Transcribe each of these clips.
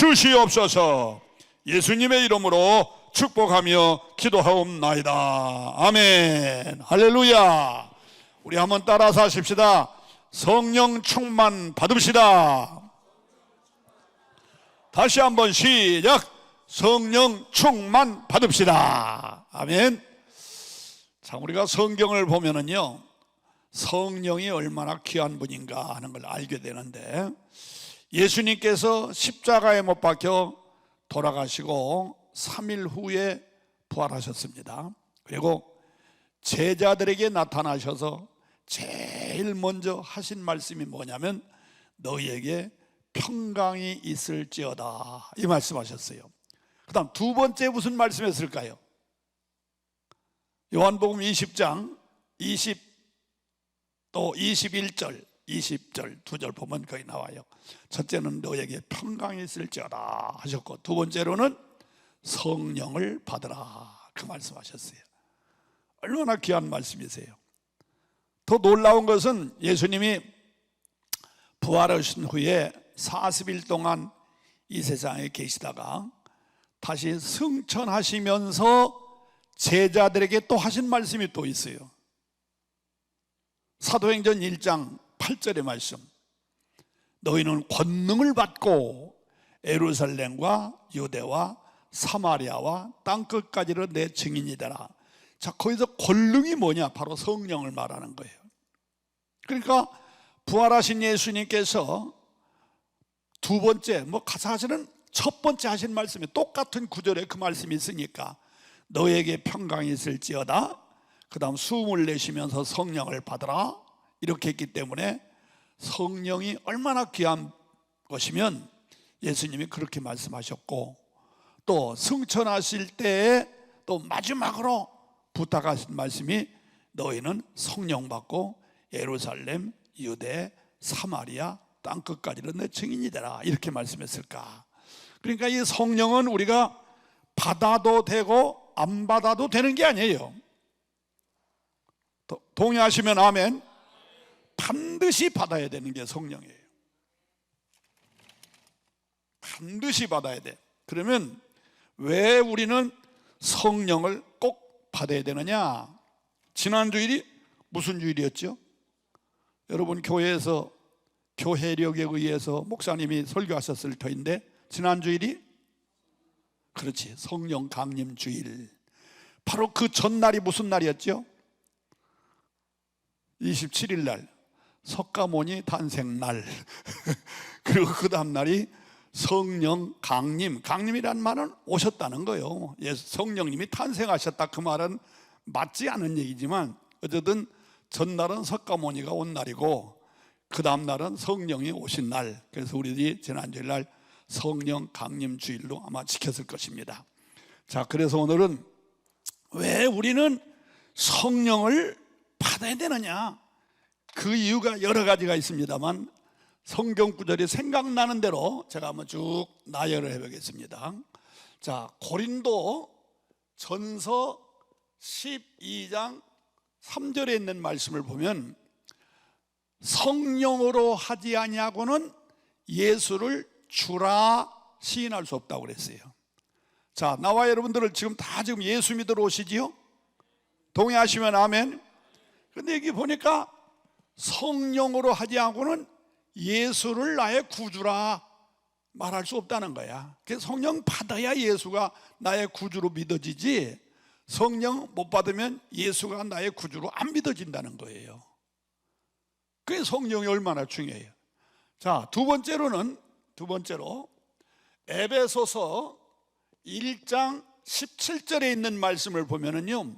주시옵소서. 예수님의 이름으로 축복하며 기도하옵나이다. 아멘. 할렐루야. 우리 한번 따라서 하십시다. 성령 충만 받읍시다. 다시 한번 시작. 성령 충만 받읍시다. 아멘. 자, 우리가 성경을 보면은요, 성령이 얼마나 귀한 분인가 하는 걸 알게 되는데, 예수님께서 십자가에 못 박혀 돌아가시고 3일 후에 부활하셨습니다. 그리고 제자들에게 나타나셔서 제일 먼저 하신 말씀이 뭐냐면 너희에게 평강이 있을지어다, 이 말씀하셨어요. 그 다음 두 번째 무슨 말씀했을까요? 요한복음 20장 20 또 21절 20절 두 절 보면 거기 나와요. 첫째는 너에게 평강이 있을지어다 하셨고, 두 번째로는 성령을 받으라, 그 말씀하셨어요. 얼마나 귀한 말씀이세요. 더 놀라운 것은 예수님이 부활하신 후에 40일 동안 이 세상에 계시다가 다시 승천하시면서 제자들에게 또 하신 말씀이 또 있어요. 사도행전 1장 8절의 말씀, 너희는 권능을 받고 예루살렘과 유대와 사마리아와 땅끝까지로 내 증인이 되라. 자, 거기서 권능이 뭐냐? 바로 성령을 말하는 거예요. 그러니까 부활하신 예수님께서 두 번째, 사실은 첫 번째 하신 말씀이 똑같은 구절에 그 말씀이 있으니까 너에게 평강이 있을지어다, 그 다음 숨을 내쉬면서 성령을 받으라, 이렇게 했기 때문에 성령이 얼마나 귀한 것이면 예수님이 그렇게 말씀하셨고, 또 승천하실 때에 또 마지막으로 부탁하신 말씀이 너희는 성령 받고 예루살렘, 유대, 사마리아 땅끝까지는 내 증인이 되라, 이렇게 말씀했을까? 그러니까 이 성령은 우리가 받아도 되고 안 받아도 되는 게 아니에요. 동의하시면 아멘. 반드시 받아야 되는 게 성령이에요. 반드시 받아야 돼. 그러면 왜 우리는 성령을 꼭 받아야 되느냐? 지난 주일이 무슨 주일이었죠? 여러분, 교회에서 교회력에 의해서 목사님이 설교하셨을 터인데, 지난 주일이, 그렇지, 성령 강림 주일. 바로 그 전날이 무슨 날이었죠? 27일 날 석가모니 탄생날. 그리고 그 다음 날이 성령 강림. 강림이란 말은 오셨다는 거예요. 성령님이 탄생하셨다, 그 말은 맞지 않은 얘기지만 어쨌든 전날은 석가모니가 온 날이고 그 다음 날은 성령이 오신 날. 그래서 우리들이 지난주일 날 성령 강림 주일로 아마 지켰을 것입니다. 자, 그래서 오늘은 왜 우리는 성령을 받아야 되느냐? 그 이유가 여러 가지가 있습니다만 성경 구절이 생각나는 대로 제가 한번 쭉 나열을 해보겠습니다. 자, 고린도 전서 12장 3절에 있는 말씀을 보면 성령으로 하지 아니하고는 예수를 주라 시인할 수 없다고 그랬어요. 자, 나와 여러분들을 지금 예수 믿으러 오시지요? 동의하시면 아멘. 근데 여기 보니까 성령으로 하지 않고는 예수를 나의 구주라 말할 수 없다는 거야. 그래서 성령 받아야 예수가 나의 구주로 믿어지지, 성령 못 받으면 예수가 나의 구주로 안 믿어진다는 거예요. 그게 성령이 얼마나 중요해요. 자, 두 번째로 에베소서 1장 17절에 있는 말씀을 보면은요,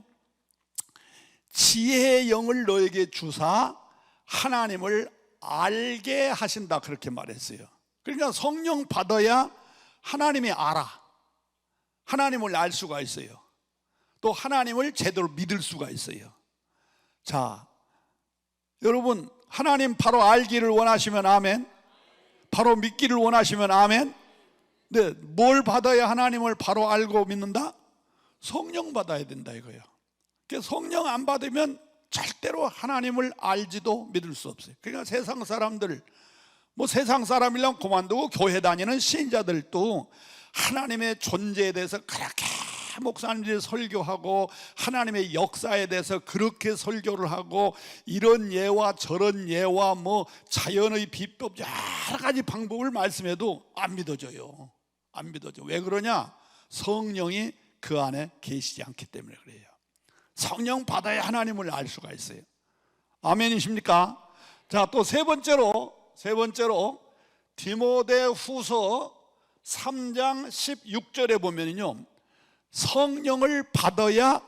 지혜의 영을 너에게 주사 하나님을 알게 하신다, 그렇게 말했어요. 그러니까 성령 받아야 하나님이 알아. 하나님을 알 수가 있어요. 또 하나님을 제대로 믿을 수가 있어요. 자, 여러분, 하나님 바로 알기를 원하시면 아멘. 바로 믿기를 원하시면 아멘. 네, 뭘 받아야 하나님을 바로 알고 믿는다? 성령 받아야 된다 이거예요. 성령 안 받으면 절대로 하나님을 알지도 믿을 수 없어요. 그러니까 세상 사람들 뭐 세상 사람이랑 그만두고 교회 다니는 신자들도 하나님의 존재에 대해서 그렇게 목사님들이 설교하고 하나님의 역사에 대해서 그렇게 설교를 하고 이런 예와 저런 예와 뭐 자연의 비법 여러 가지 방법을 말씀해도 안 믿어져요. 안 믿어져. 왜 그러냐? 성령이 그 안에 계시지 않기 때문에 그래요. 성령 받아야 하나님을 알 수가 있어요. 아멘이십니까? 자, 또 세 번째로 디모데후서 3장 16절에 보면요, 성령을 받아야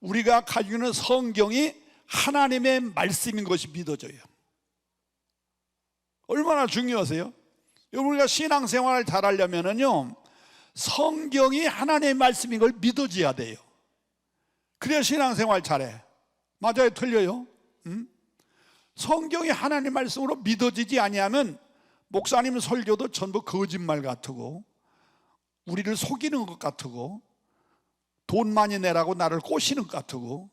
우리가 가지고 있는 성경이 하나님의 말씀인 것이 믿어져요. 얼마나 중요하세요? 우리가 신앙생활을 잘하려면요, 성경이 하나님의 말씀인 걸 믿어져야 돼요. 그래야 신앙생활 잘해. 맞아요? 틀려요? 성경이 하나님 말씀으로 믿어지지 아니하면 목사님 설교도 전부 거짓말 같고 우리를 속이는 것 같고 돈 많이 내라고 나를 꼬시는 것 같고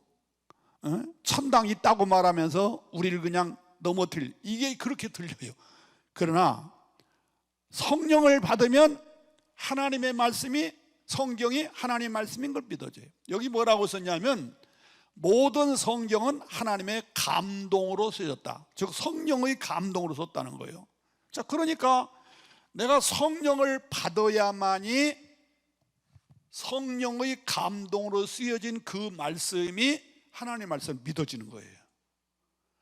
천당 있다고 말하면서 우리를 그냥 넘어뜨릴, 이게 그렇게 들려요. 그러나 성령을 받으면 하나님의 말씀이, 성경이 하나님의 말씀인 걸 믿어져요. 여기 뭐라고 썼냐면 모든 성경은 하나님의 감동으로 쓰여졌다. 즉 성령의 감동으로 썼다는 거예요. 자, 그러니까 내가 성령을 받아야만이 성령의 감동으로 쓰여진 그 말씀이 하나님의 말씀을 믿어지는 거예요.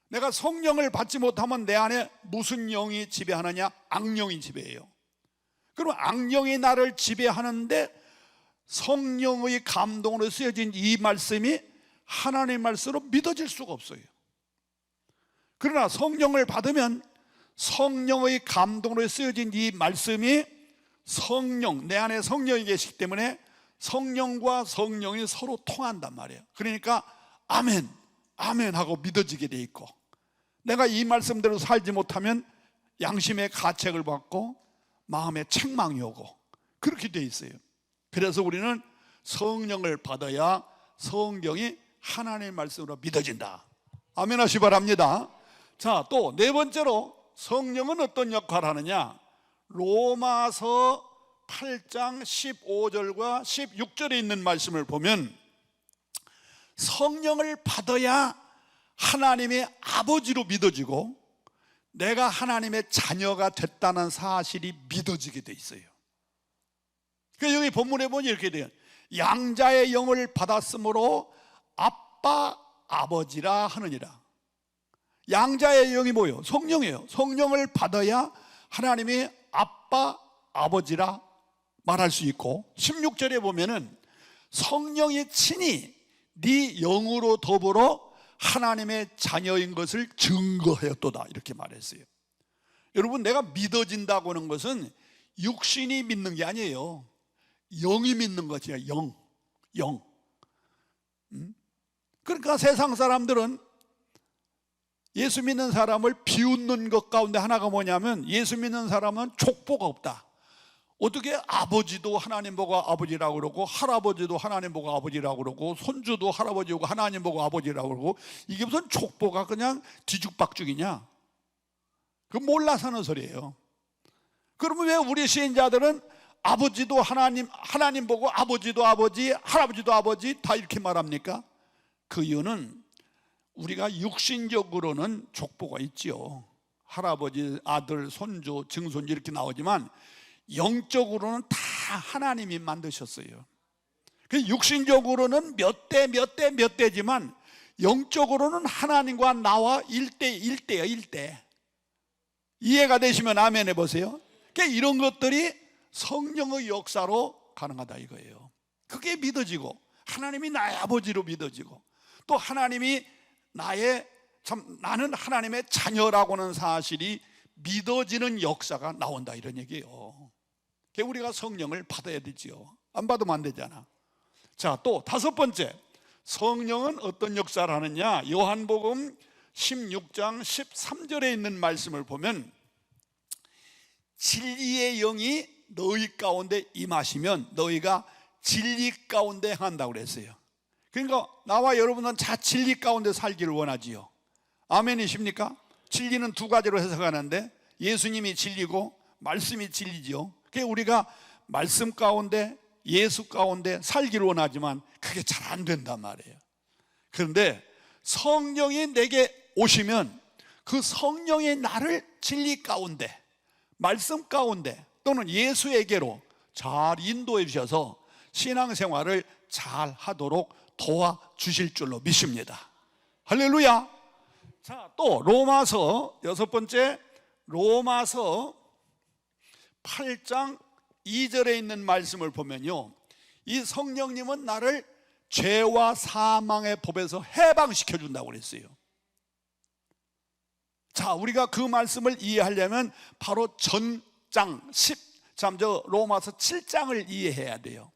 내가 성령을 받지 못하면 내 안에 무슨 영이 지배하느냐? 악령이 지배해요. 그럼 악령이 나를 지배하는데 성령의 감동으로 쓰여진 이 말씀이 하나님의 말씀으로 믿어질 수가 없어요. 그러나 성령을 받으면 성령의 감동으로 쓰여진 이 말씀이 성령, 내 안에 성령이 계시기 때문에 성령과 성령이 서로 통한단 말이에요. 그러니까 아멘, 아멘 하고 믿어지게 돼 있고, 내가 이 말씀대로 살지 못하면 양심의 가책을 받고 마음에 책망이 오고 그렇게 돼 있어요. 그래서 우리는 성령을 받아야 성경이 하나님의 말씀으로 믿어진다. 아멘 하시 바랍니다. 자, 또 네 번째로 성령은 어떤 역할을 하느냐? 로마서 8장 15절과 16절에 있는 말씀을 보면 성령을 받아야 하나님의 아버지로 믿어지고 내가 하나님의 자녀가 됐다는 사실이 믿어지게 돼 있어요. 그러니까 여기 본문에 보니 이렇게 돼요. 양자의 영을 받았으므로 아빠 아버지라 하느니라. 양자의 영이 뭐예요? 성령이에요. 성령을 받아야 하나님이 아빠 아버지라 말할 수 있고, 16절에 보면은 성령이 친히 네 영으로 더불어 하나님의 자녀인 것을 증거하였도다 이렇게 말했어요. 여러분, 내가 믿어진다고 하는 것은 육신이 믿는 게 아니에요. 영이 믿는 것이야. 영. 그러니까 세상 사람들은 예수 믿는 사람을 비웃는 것 가운데 하나가 뭐냐면, 예수 믿는 사람은 족보가 없다. 어떻게 아버지도 하나님 보고 아버지라고 그러고 할아버지도 하나님 보고 아버지라고 그러고 손주도 할아버지고 하나님 보고 아버지라고 그러고, 이게 무슨 족보가 그냥 뒤죽박죽이냐? 그건 몰라서 하는 소리예요. 그러면 왜 우리 시인자들은 아버지도 하나님 보고 아버지도 아버지, 할아버지도 아버지 다 이렇게 말합니까? 그 이유는 우리가 육신적으로는 족보가 있지요. 할아버지, 아들, 손주, 증손주 이렇게 나오지만 영적으로는 다 하나님이 만드셨어요. 육신적으로는 몇 대지만 영적으로는 하나님과 나와 1대예요. 1대. 이해가 되시면 아멘 해보세요. 그러니까 이런 것들이 성령의 역사로 가능하다 이거예요. 그게 믿어지고, 하나님이 나의 아버지로 믿어지고, 또 하나님이 나는 하나님의 자녀라고는 사실이 믿어지는 역사가 나온다 이런 얘기예요. 우리가 성령을 받아야 되지요. 안 받으면 안 되잖아. 자, 또 다섯 번째, 성령은 어떤 역사를 하느냐? 요한복음 16장 13절에 있는 말씀을 보면 진리의 영이 너희 가운데 임하시면 너희가 진리 가운데 행한다고 그랬어요. 그러니까 나와 여러분은 다 진리 가운데 살기를 원하지요. 아멘이십니까? 진리는 두 가지로 해석하는데 예수님이 진리고 말씀이 진리죠. 그게 우리가 말씀 가운데 예수 가운데 살기를 원하지만 그게 잘 안 된단 말이에요. 그런데 성령이 내게 오시면 그 성령이 나를 진리 가운데, 말씀 가운데 또는 예수에게로 잘 인도해 주셔서 신앙생활을 잘 하도록 도와주실 줄로 믿습니다. 할렐루야. 자, 또 로마서, 여섯 번째, 로마서 8장 2절에 있는 말씀을 보면요, 이 성령님은 나를 죄와 사망의 법에서 해방시켜 준다고 그랬어요. 자, 우리가 그 말씀을 이해하려면 바로 전장 10, 로마서 7장을 이해해야 돼요.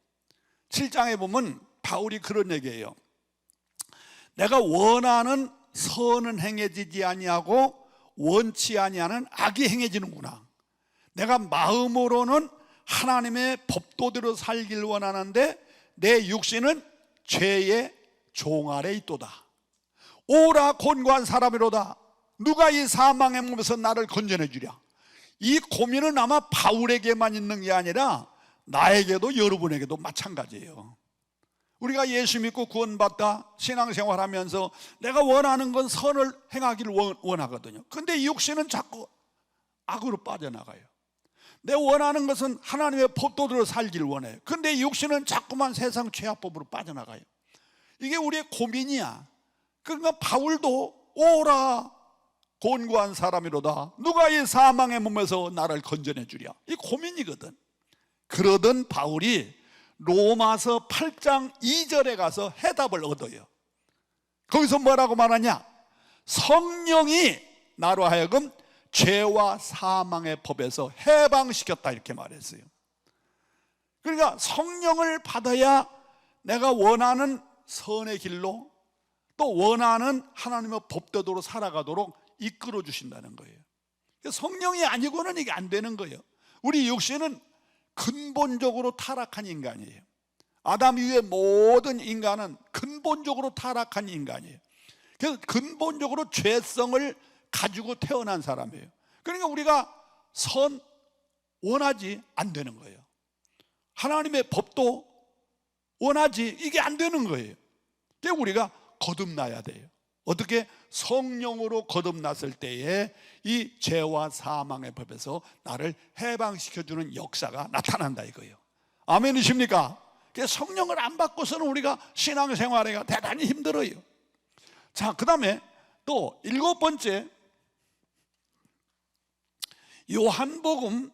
7장에 보면 바울이 그런 얘기예요. 내가 원하는 선은 행해지지 아니하고 원치 아니하는 악이 행해지는구나. 내가 마음으로는 하나님의 법도대로 살길 원하는데 내 육신은 죄의 종 아래 있도다. 오라 곤고한 사람이로다. 누가 이 사망의 몸에서 나를 건져내 주랴. 이 고민은 아마 바울에게만 있는 게 아니라 나에게도 여러분에게도 마찬가지예요. 우리가 예수 믿고 구원받다 신앙생활하면서 내가 원하는 건 선을 행하기를 원하거든요. 근데 이 육신은 자꾸 악으로 빠져나가요. 내 원하는 것은 하나님의 법도대로 살기를 원해요. 근데 이 육신은 자꾸만 세상 죄악법으로 빠져나가요. 이게 우리의 고민이야. 그러니까 바울도 오라 곤고한 사람이로다. 누가 이 사망의 몸에서 나를 건져내 주랴. 이 고민이거든. 그러던 바울이 로마서 8장 2절에 가서 해답을 얻어요. 거기서 뭐라고 말하냐? 성령이 나로 하여금 죄와 사망의 법에서 해방시켰다, 이렇게 말했어요. 그러니까 성령을 받아야 내가 원하는 선의 길로 또 원하는 하나님의 법대로 살아가도록 이끌어 주신다는 거예요. 성령이 아니고는 이게 안 되는 거예요. 우리 육신은 근본적으로 타락한 인간이에요. 아담 이후의 모든 인간은 근본적으로 타락한 인간이에요. 그래서 근본적으로 죄성을 가지고 태어난 사람이에요. 그러니까 우리가 선 원하지 안 되는 거예요. 하나님의 법도 원하지 이게 안 되는 거예요. 그래서 우리가 거듭나야 돼요. 어떻게? 성령으로 거듭났을 때에 이 죄와 사망의 법에서 나를 해방시켜주는 역사가 나타난다 이거예요. 아멘이십니까? 성령을 안 받고서는 우리가 신앙생활이 대단히 힘들어요. 자, 그 다음에 또 일곱 번째, 요한복음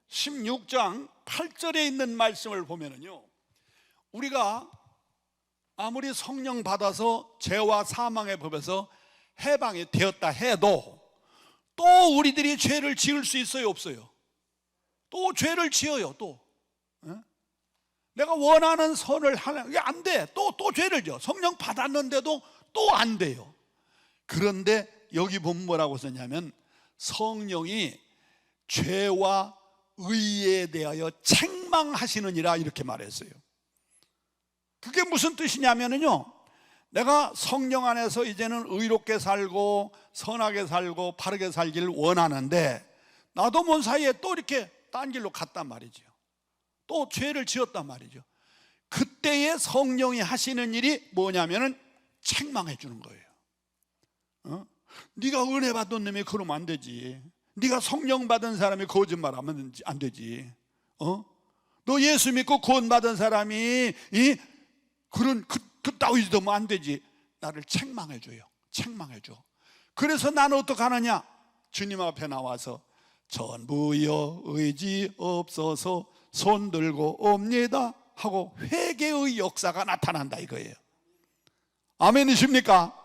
16장 8절에 있는 말씀을 보면은요, 우리가 아무리 성령 받아서 죄와 사망의 법에서 해방이 되었다 해도 또 우리들이 죄를 지을 수 있어요, 없어요? 또 죄를 지어요. 또 내가 원하는 선을 하려, 이게 안 돼. 또 죄를 지어. 성령 받았는데도 또 안 돼요. 그런데 여기 보면 뭐라고 썼냐면 성령이 죄와 의에 대하여 책망하시느니라 이렇게 말했어요. 그게 무슨 뜻이냐면요, 내가 성령 안에서 이제는 의롭게 살고 선하게 살고 바르게 살기를 원하는데 나도 뭔 사이에 또 이렇게 딴 길로 갔단 말이죠. 또 죄를 지었단 말이죠. 그때의 성령이 하시는 일이 뭐냐면은 책망해 주는 거예요. 네가 은혜 받은 놈이 그러면 안 되지. 네가 성령 받은 사람이 거짓말하면 안 되지. 너 예수 믿고 구원 받은 사람이 그런 그따위도 하면 안 되지. 나를 책망해 줘요. 책망해 줘. 그래서 나는 어떻게 하느냐? 주님 앞에 나와서 전부여 의지 없어서 손 들고 옵니다 하고 회개의 역사가 나타난다 이거예요. 아멘이십니까?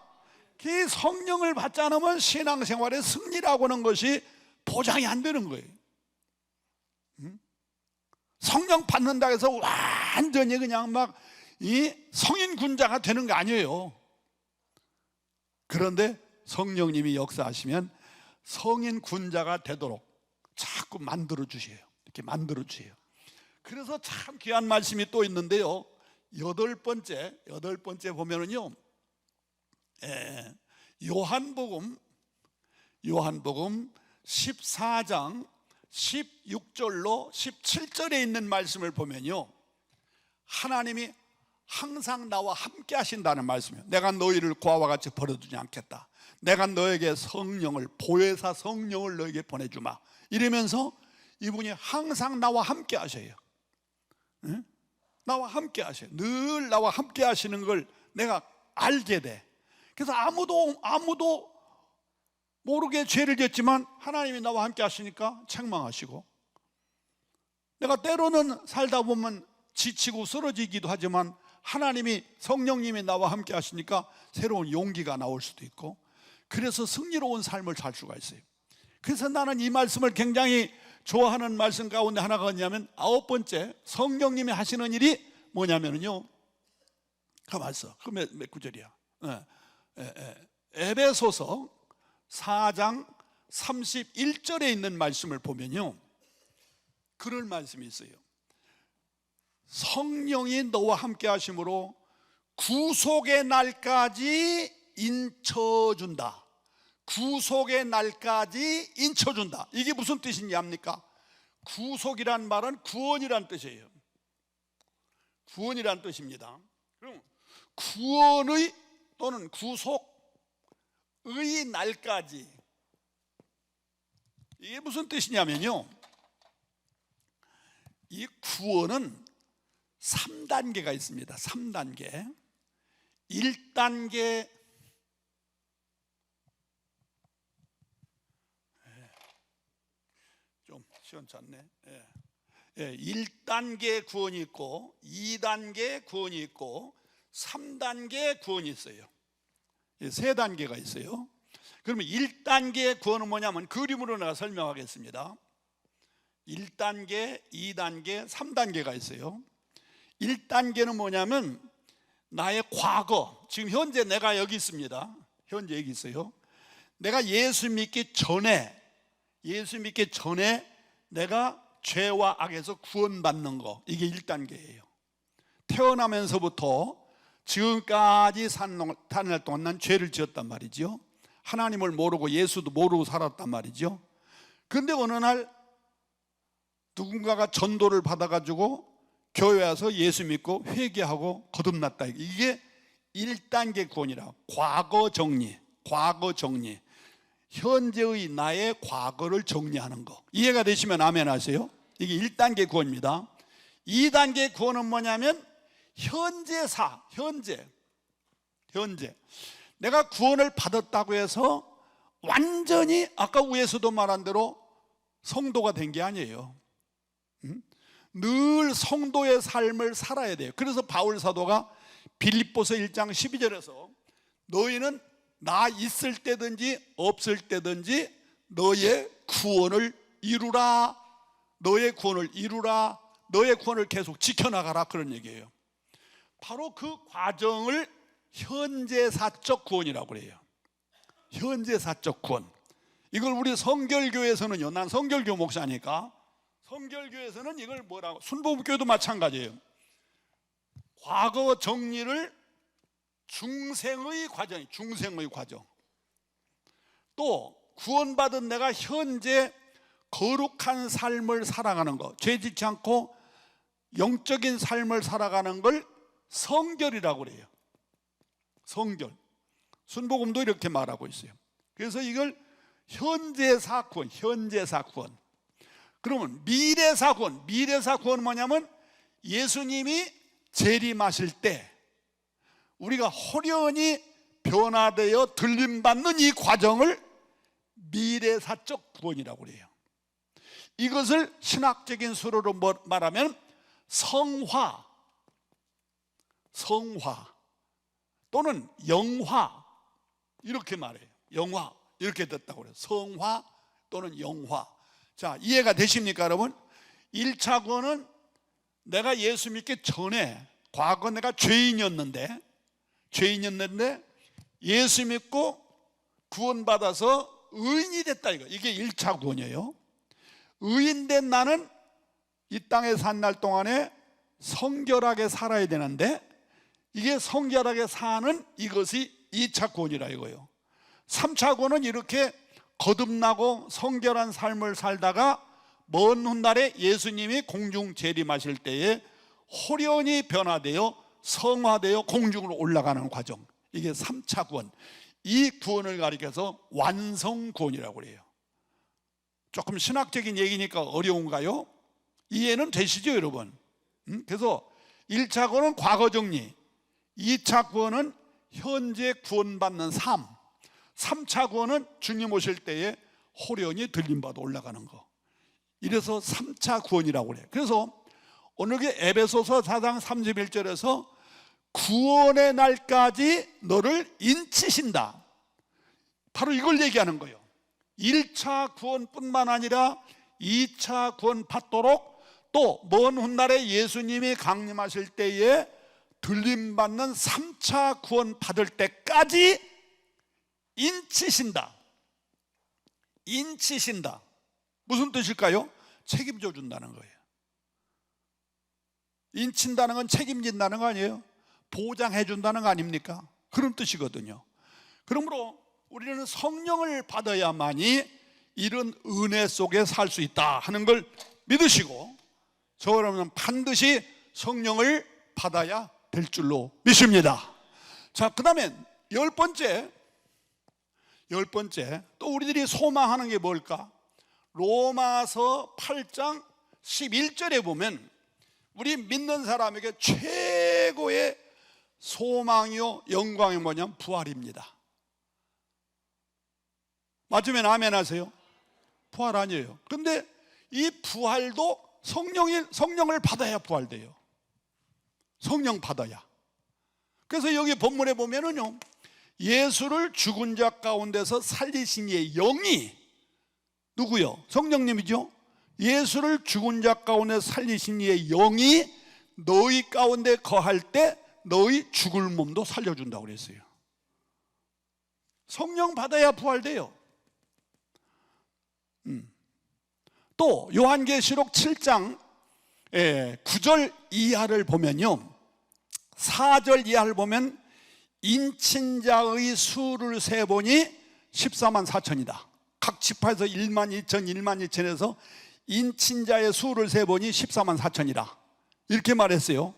그 성령을 받지 않으면 신앙생활의 승리라고 하는 것이 보장이 안 되는 거예요. 성령 받는다 해서 완전히 그냥 막 이 성인 군자가 되는 거 아니에요. 그런데 성령님이 역사하시면 성인 군자가 되도록 자꾸 만들어 주세요. 이렇게 만들어 주세요. 그래서 참 귀한 말씀이 또 있는데요, 여덟 번째 보면은요, 요한복음 14장 16절로 17절에 있는 말씀을 보면요, 하나님이 항상 나와 함께 하신다는 말씀이에요. 내가 너희를 고아와 같이 버려두지 않겠다. 내가 너에게 성령을, 보혜사 성령을 너에게 보내주마. 이러면서 이분이 항상 나와 함께 하셔요. 응? 나와 함께 하셔요. 늘 나와 함께 하시는 걸 내가 알게 돼. 그래서 아무도 모르게 죄를 지었지만 하나님이 나와 함께 하시니까 책망하시고, 내가 때로는 살다 보면 지치고 쓰러지기도 하지만 하나님이, 성령님이 나와 함께 하시니까 새로운 용기가 나올 수도 있고, 그래서 승리로운 삶을 살 수가 있어요. 그래서 나는 이 말씀을 굉장히 좋아하는 말씀 가운데 하나가 뭐냐면, 9번째 성령님이 하시는 일이 뭐냐면요, 가만 있어. 그 몇 구절이야? 에베소서 4장 31절에 있는 말씀을 보면요, 그런 말씀이 있어요. 성령이 너와 함께 하심으로 구속의 날까지 인쳐준다. 구속의 날까지 인쳐준다. 이게 무슨 뜻인지 압니까? 구속이란 말은 구원이란 뜻이에요. 구원이란 뜻입니다. 그럼 구원의 또는 구속의 날까지, 이게 무슨 뜻이냐면요, 이 구원은 3단계가 있습니다. 3단계. 1단계, 좀 시원찮네. 1단계 구원이 있고, 2단계 구원이 있고, 3단계 구원이 있어요. 3단계가 있어요. 그러면 1단계 구원은 뭐냐면, 그림으로 내가 설명하겠습니다. 1단계, 2단계, 3단계가 있어요. 1단계는 뭐냐면, 나의 과거, 지금 현재 내가 여기 있습니다. 현재 여기 있어요. 내가 예수 믿기 전에 내가 죄와 악에서 구원받는 거, 이게 1단계예요. 태어나면서부터 지금까지 사는 날 동안 난 죄를 지었단 말이죠. 하나님을 모르고 예수도 모르고 살았단 말이죠. 그런데 어느 날 누군가가 전도를 받아가지고 교회 와서 예수 믿고 회개하고 거듭났다. 이게 1단계 구원이라. 과거 정리. 현재의 나의 과거를 정리하는 거. 이해가 되시면 아멘 하세요. 이게 1단계 구원입니다. 2단계 구원은 뭐냐면, 현재사. 내가 구원을 받았다고 해서 완전히 아까 위에서도 말한 대로 성도가 된 게 아니에요. 늘 성도의 삶을 살아야 돼요. 그래서 바울 사도가 빌립보서 1장 12절에서 너희는 나 있을 때든지 없을 때든지 너의 구원을 이루라. 너의 구원을 계속 지켜나가라, 그런 얘기예요. 바로 그 과정을 현재사적 구원이라고 그래요. 현재사적 구원. 이걸 우리 성결교에서는요, 난 성결교 목사니까 성결교에서는 이걸 뭐라고, 순복음교회도 마찬가지예요. 과거 정리를 중생의 과정. 또 구원받은 내가 현재 거룩한 삶을 살아가는 것, 죄짓지 않고 영적인 삶을 살아가는 걸 성결이라고 그래요. 성결. 순복음도 이렇게 말하고 있어요. 그래서 이걸 현재사 구원. 그러면 미래사 구원은 뭐냐면, 예수님이 재림하실 때 우리가 호련히 변화되어 들림받는 이 과정을 미래사적 구원이라고 그래요. 이것을 신학적인 수로로 말하면 성화 또는 영화, 이렇게 말해요. 영화, 이렇게 됐다고 그래요. 성화 또는 영화. 자, 이해가 되십니까, 여러분? 1차 구원은 내가 예수 믿기 전에, 과거 내가 죄인이었는데 예수 믿고 구원받아서 의인이 됐다, 이게 1차 구원이에요. 의인된 나는 이 땅에 산 날 동안에 성결하게 살아야 되는데, 이게 성결하게 사는 이것이 2차 구원이라 이거예요. 3차 구원은 이렇게 거듭나고 성결한 삶을 살다가 먼 훗날에 예수님이 공중 재림하실 때에 호련히 변화되어 성화되어 공중으로 올라가는 과정, 이게 3차 구원. 이 구원을 가리켜서 완성구원이라고 그래요. 조금 신학적인 얘기니까 어려운가요? 이해는 되시죠, 여러분? 그래서 1차 구원은 과거 정리, 2차 구원은 현재 구원받는 삶, 3차 구원은 주님 오실 때에 호련히 들림받아 올라가는 거. 이래서 3차 구원이라고 그래요. 그래서 오늘 에베소서 4장 31절에서 구원의 날까지 너를 인치신다, 바로 이걸 얘기하는 거예요. 1차 구원뿐만 아니라 2차 구원 받도록 또 먼 훗날에 예수님이 강림하실 때에 들림받는 3차 구원 받을 때까지 인치신다. 인치신다. 무슨 뜻일까요? 책임져 준다는 거예요. 인친다는 건 책임진다는 거 아니에요? 보장해 준다는 거 아닙니까? 그런 뜻이거든요. 그러므로 우리는 성령을 받아야만이 이런 은혜 속에 살 수 있다 하는 걸 믿으시고, 저는 반드시 성령을 받아야 될 줄로 믿습니다. 자, 그 다음에 열 번째, 또 우리들이 소망하는 게 뭘까? 로마서 8장 11절에 보면 우리 믿는 사람에게 최고의 소망이요 영광이 뭐냐면 부활입니다. 맞으면 아멘 하세요. 부활 아니에요. 근데 이 부활도 성령을 받아야 부활돼요. 성령 받아야. 그래서 여기 본문에 보면은요, 예수를 죽은 자 가운데서 살리신 이의 영이 누구요? 성령님이죠. 예수를 죽은 자 가운데 살리신 이의 영이 너희 가운데 거할 때 너희 죽을 몸도 살려준다고 그랬어요. 성령 받아야 부활돼요. 또 요한계시록 7장 9절 이하를 보면요, 4절 이하를 보면 인친자의 수를 세보니 14만 4천이다. 각 지파에서 1만 2천, 1만 2천에서 인친자의 수를 세보니 14만 4천이다. 이렇게 말했어요.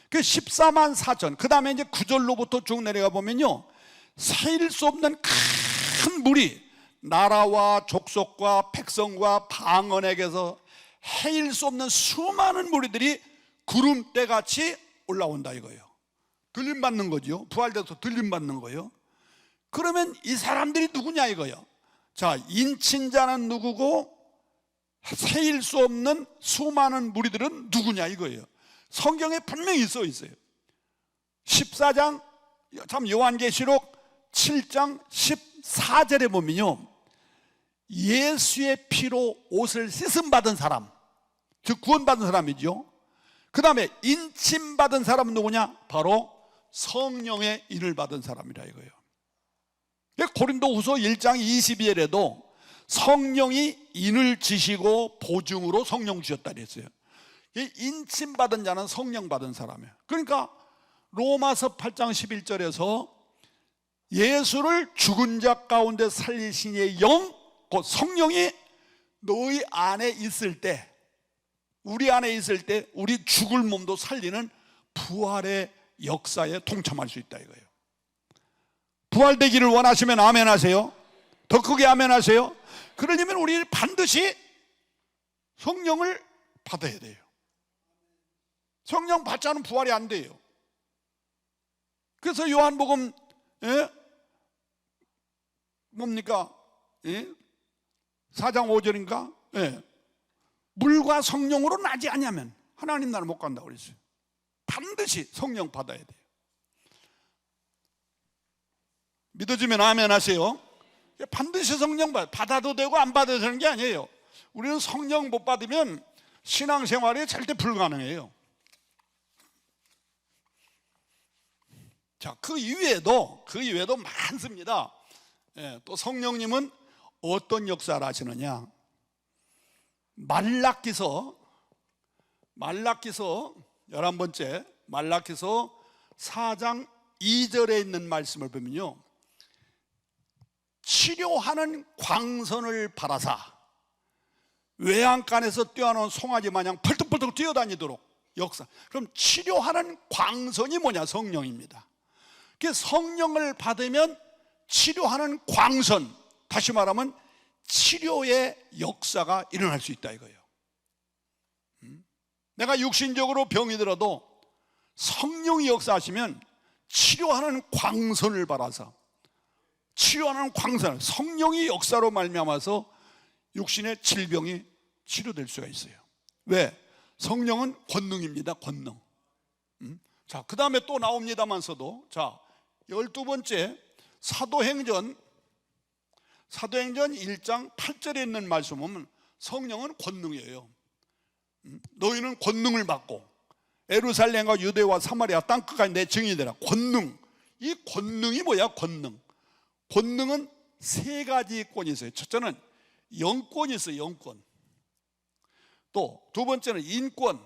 그 14만 4천. 그 다음에 이제 9절로부터 쭉 내려가 보면요, 세일 수 없는 큰 무리, 나라와 족속과 백성과 방언에게서 헤일 수 없는 수많은 무리들이 구름대 같이 올라온다 이거예요. 들림받는 거죠. 부활돼서 들림받는 거예요. 그러면 이 사람들이 누구냐 이거예요. 자, 인친자는 누구고 세일 수 없는 수많은 무리들은 누구냐 이거예요. 성경에 분명히 써 있어요. 14장, 참 요한계시록 7장 14절에 보면요, 예수의 피로 옷을 씻음 받은 사람, 즉 구원받은 사람이죠. 그 다음에 인침받은 사람은 누구냐? 바로 성령의 인을 받은 사람이라 이거예요. 고린도후서 1장 22절에도 성령이 인을 지시고 보증으로 성령 주셨다 그랬어요. 인침받은 자는 성령 받은 사람이에요. 그러니까 로마서 8장 11절에서 예수를 죽은 자 가운데 살리신 이의 영, 곧 성령이 너희 안에 있을 때, 우리 안에 있을 때 우리 죽을 몸도 살리는 부활의 역사에 동참할 수 있다 이거예요. 부활되기를 원하시면 아멘 하세요. 더 크게 아멘 하세요. 그러려면 우리 반드시 성령을 받아야 돼요. 성령 받지 않으면 부활이 안 돼요. 그래서 요한복음 뭡니까? 4장 5절인가? 물과 성령으로 나지 아니하면 하나님 나라 못 간다고 그랬어요. 반드시 성령 받아야 돼요. 믿어지면 아멘 하세요. 반드시 성령 받아도 되고 안 받아도 되는 게 아니에요. 우리는 성령 못 받으면 신앙생활이 절대 불가능해요. 자, 그 이외에도 많습니다. 또 성령님은 어떤 역사를 하시느냐? 말라기서 11번째 말라기서 4장 2절에 있는 말씀을 보면요, 치료하는 광선을 바라사 외양간에서 뛰어나온 송아지 마냥 펄떡펄떡 뛰어다니도록 역사. 그럼 치료하는 광선이 뭐냐? 성령입니다. 그 성령을 받으면 치료하는 광선, 다시 말하면 치료의 역사가 일어날 수 있다 이거예요. 내가 육신적으로 병이 들어도 성령이 역사하시면 치료하는 광선을 받아서, 치료하는 광선, 성령이 역사로 말미암아서 육신의 질병이 치료될 수가 있어요. 왜? 성령은 권능입니다. 권능. 자, 그 다음에 또 나옵니다만서도, 자, 12번째 사도행전 1장 8절에 있는 말씀 보면 성령은 권능이에요. 너희는 권능을 받고 예루살렘과 유대와 사마리아 땅끝까지 내 증인이 되라. 권능. 이 권능이 뭐야? 권능. 권능은 세 가지 권이 있어요. 첫째는 영권이 있어요. 영권. 또 두 번째는 인권,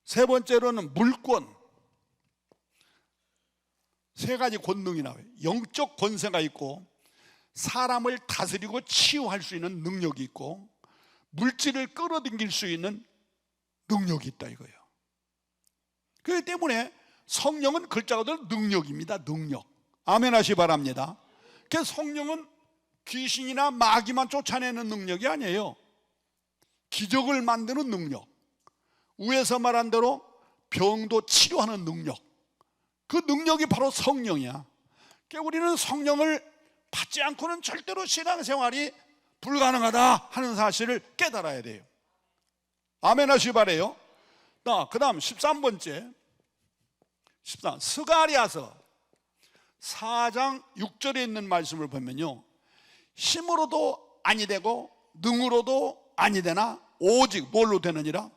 세 번째로는 물권. 세 가지 권능이 나와요. 영적 권세가 있고, 사람을 다스리고 치유할 수 있는 능력이 있고, 물질을 끌어당길 수 있는 능력이 있다 이거예요. 그렇기 때문에 성령은 글자 그대로 능력입니다. 능력. 아멘 하시 바랍니다. 그래서 성령은 귀신이나 마귀만 쫓아내는 능력이 아니에요. 기적을 만드는 능력, 위에서 말한 대로 병도 치료하는 능력, 그 능력이 바로 성령이야. 그러니까 우리는 성령을 받지 않고는 절대로 신앙생활이 불가능하다 하는 사실을 깨달아야 돼요. 아멘 하시 바래요. 그 다음 13번째 스가랴서 4장 6절에 있는 말씀을 보면요, 힘으로도 아니 되고 능으로도 아니 되나 오직 뭘로 되느니라?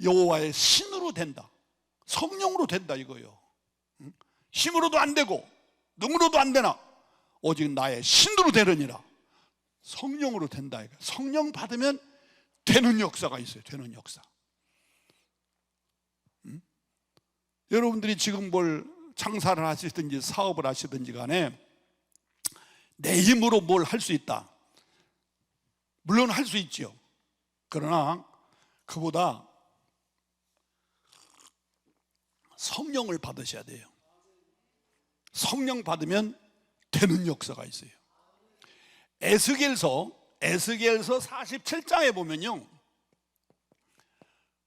여호와의 신으로 된다. 성령으로 된다 이거예요. 힘으로도 안 되고 능으로도 안 되나 오직 나의 신으로 되느니라. 성령으로 된다 이거예요. 성령 받으면 되는 역사가 있어요. 되는 역사. 여러분들이 지금 뭘 장사를 하시든지 사업을 하시든지 간에 내 힘으로 뭘 할 수 있다. 물론 할 수 있죠. 그러나 그보다 성령을 받으셔야 돼요. 성령 받으면 되는 역사가 있어요. 에스겔서 47장에 보면요,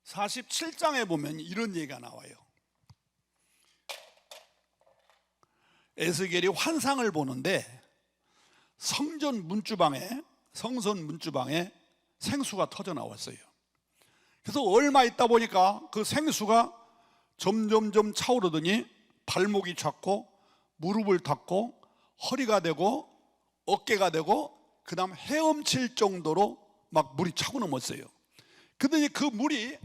47장에 보면 이런 얘기가 나와요. 에스겔이 환상을 보는데 성전 문주방에 생수가 터져 나왔어요. 그래서 얼마 있다 보니까 그 생수가 점점점 차오르더니 발목이 찼고 무릎을 닿고 허리가 되고 어깨가 되고 그 다음 헤엄칠 정도로 막 물이 차고 넘었어요. 그러더니 그 물이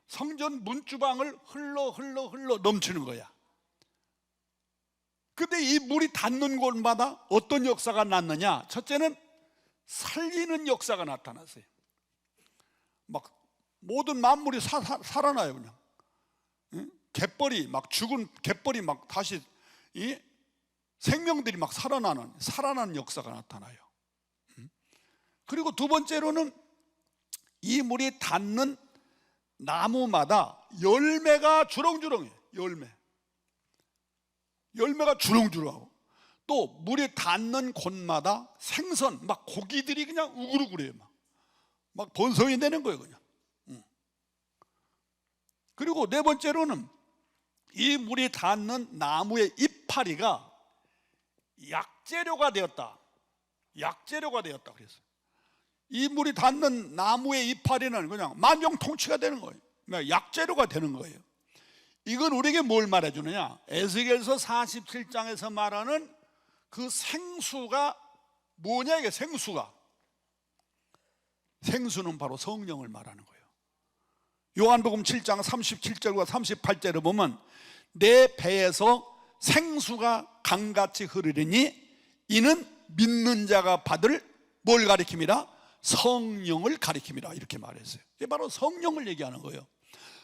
성전 문주방을 흘러 넘치는 거야. 근데 이 물이 닿는 곳마다 어떤 역사가 났느냐? 첫째는 살리는 역사가 나타났어요. 막 모든 만물이 살아나요. 그냥 갯벌이 막 죽은 갯벌이 막 다시 이 생명들이 막 살아나는 역사가 나타나요. 그리고 두 번째로는 이 물이 닿는 나무마다 열매가 주렁주렁해요. 열매가 주렁주렁하고, 또 물이 닿는 곳마다 생선, 막 고기들이 그냥 우글우글해요. 막 번성이 되는 거예요, 그냥. 그리고 네 번째로는 이 물이 닿는 나무의 이파리가 약재료가 되었다. 그래서 이 물이 닿는 나무의 이파리는 그냥 만병통치가 되는 거예요. 약재료가 되는 거예요. 이건 우리에게 뭘 말해주느냐? 에스겔서 47장에서 말하는 그 생수가 뭐냐? 이게 생수는 바로 성령을 말하는 거예요. 요한복음 7장 37절과 38절을 보면 내 배에서 생수가 강같이 흐르리니 이는 믿는 자가 받을 뭘 가리킵니다? 성령을 가리킵니다. 이렇게 말했어요. 이게 바로 성령을 얘기하는 거예요.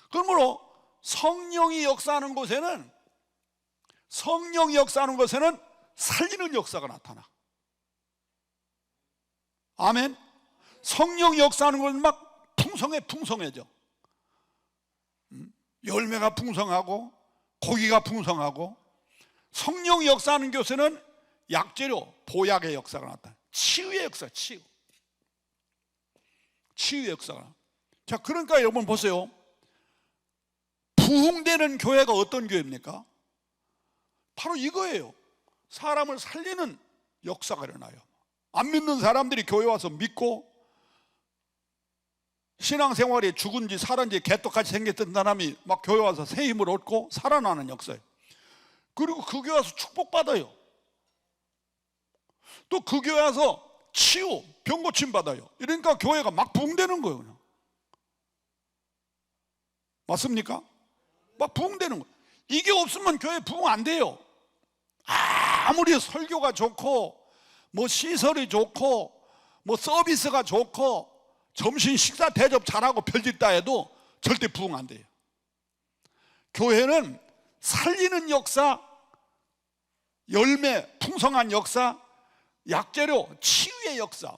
그러므로 성령이 역사하는 곳에는 성령이 역사하는 것에는 살리는 역사가 나타나. 아멘. 성령이 역사하는 것은 막 풍성해져. 열매가 풍성하고 고기가 풍성하고, 성령이 역사하는 것에는 약재료, 보약의 역사가 나타나. 치유의 역사, 치유의 역사가. 자, 그러니까 여러분 보세요. 부흥되는 교회가 어떤 교회입니까? 바로 이거예요. 사람을 살리는 역사가 일어나요. 안 믿는 사람들이 교회 와서 믿고, 신앙생활이 죽은지 살은지 개떡같이 생겼던 사람이 막 교회 와서 새 힘을 얻고 살아나는 역사예요. 그리고 그 교회 와서 축복받아요. 또 그 교회 와서 치유, 병 고침 받아요. 이러니까 교회가 막 부흥되는 거예요. 그냥. 맞습니까? 막 부흥되는 거예요. 이게 없으면 교회 부흥 안 돼요. 아무리 설교가 좋고 뭐 시설이 좋고 뭐 서비스가 좋고 점심 식사 대접 잘하고 별짓 다 해도 절대 부흥 안 돼요. 교회는 살리는 역사, 열매, 풍성한 역사, 약재료, 치유의 역사,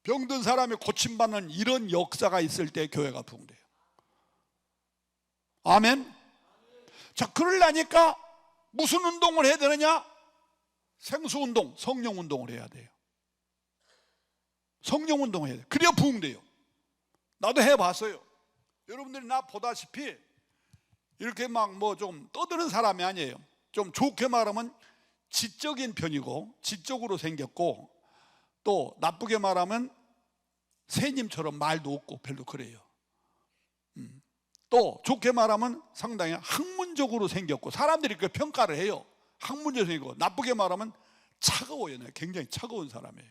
병든 사람이 고침받는 이런 역사가 있을 때 교회가 부흥돼요. 아멘. 자, 그러려니까 무슨 운동을 해야 되느냐? 생수운동, 성령운동을 해야 돼요. 성령운동을 해야 돼요. 그래야 부흥돼요. 나도 해봤어요. 여러분들이 나 보다시피 이렇게 막 뭐 좀 떠드는 사람이 아니에요. 좀 좋게 말하면 지적인 편이고, 지적으로 생겼고, 또 나쁘게 말하면 새님처럼 말도 없고 별로 그래요. 또 좋게 말하면 상당히 학문적으로 생겼고, 사람들이 그 평가를 해요. 학문적으로 생기고, 나쁘게 말하면 차가워요. 굉장히 차가운 사람이에요.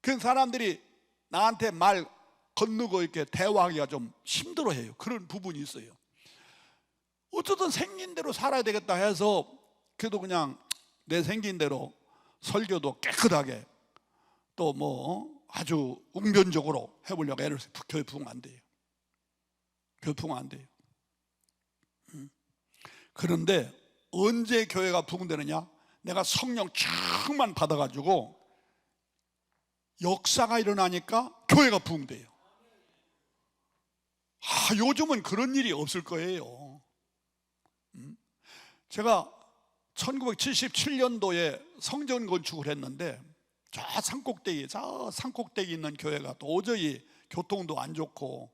그 사람들이 나한테 말 건너고 이렇게 대화하기가 좀 힘들어해요. 그런 부분이 있어요. 어쨌든 생긴 대로 살아야 되겠다 해서 그래도 그냥 내 생긴 대로 설교도 깨끗하게 또 뭐 아주 웅변적으로 해보려고 애를 써요. 교회 부흥 안 돼요. 교회 부흥 안 돼요. 그런데 언제 교회가 부흥되느냐? 내가 성령 쫙만 받아가지고 역사가 일어나니까 교회가 부흥돼요. 요즘은 그런 일이 없을 거예요. 제가 1977년도에 성전 건축을 했는데, 저 산꼭대기 있는 교회가 도저히 교통도 안 좋고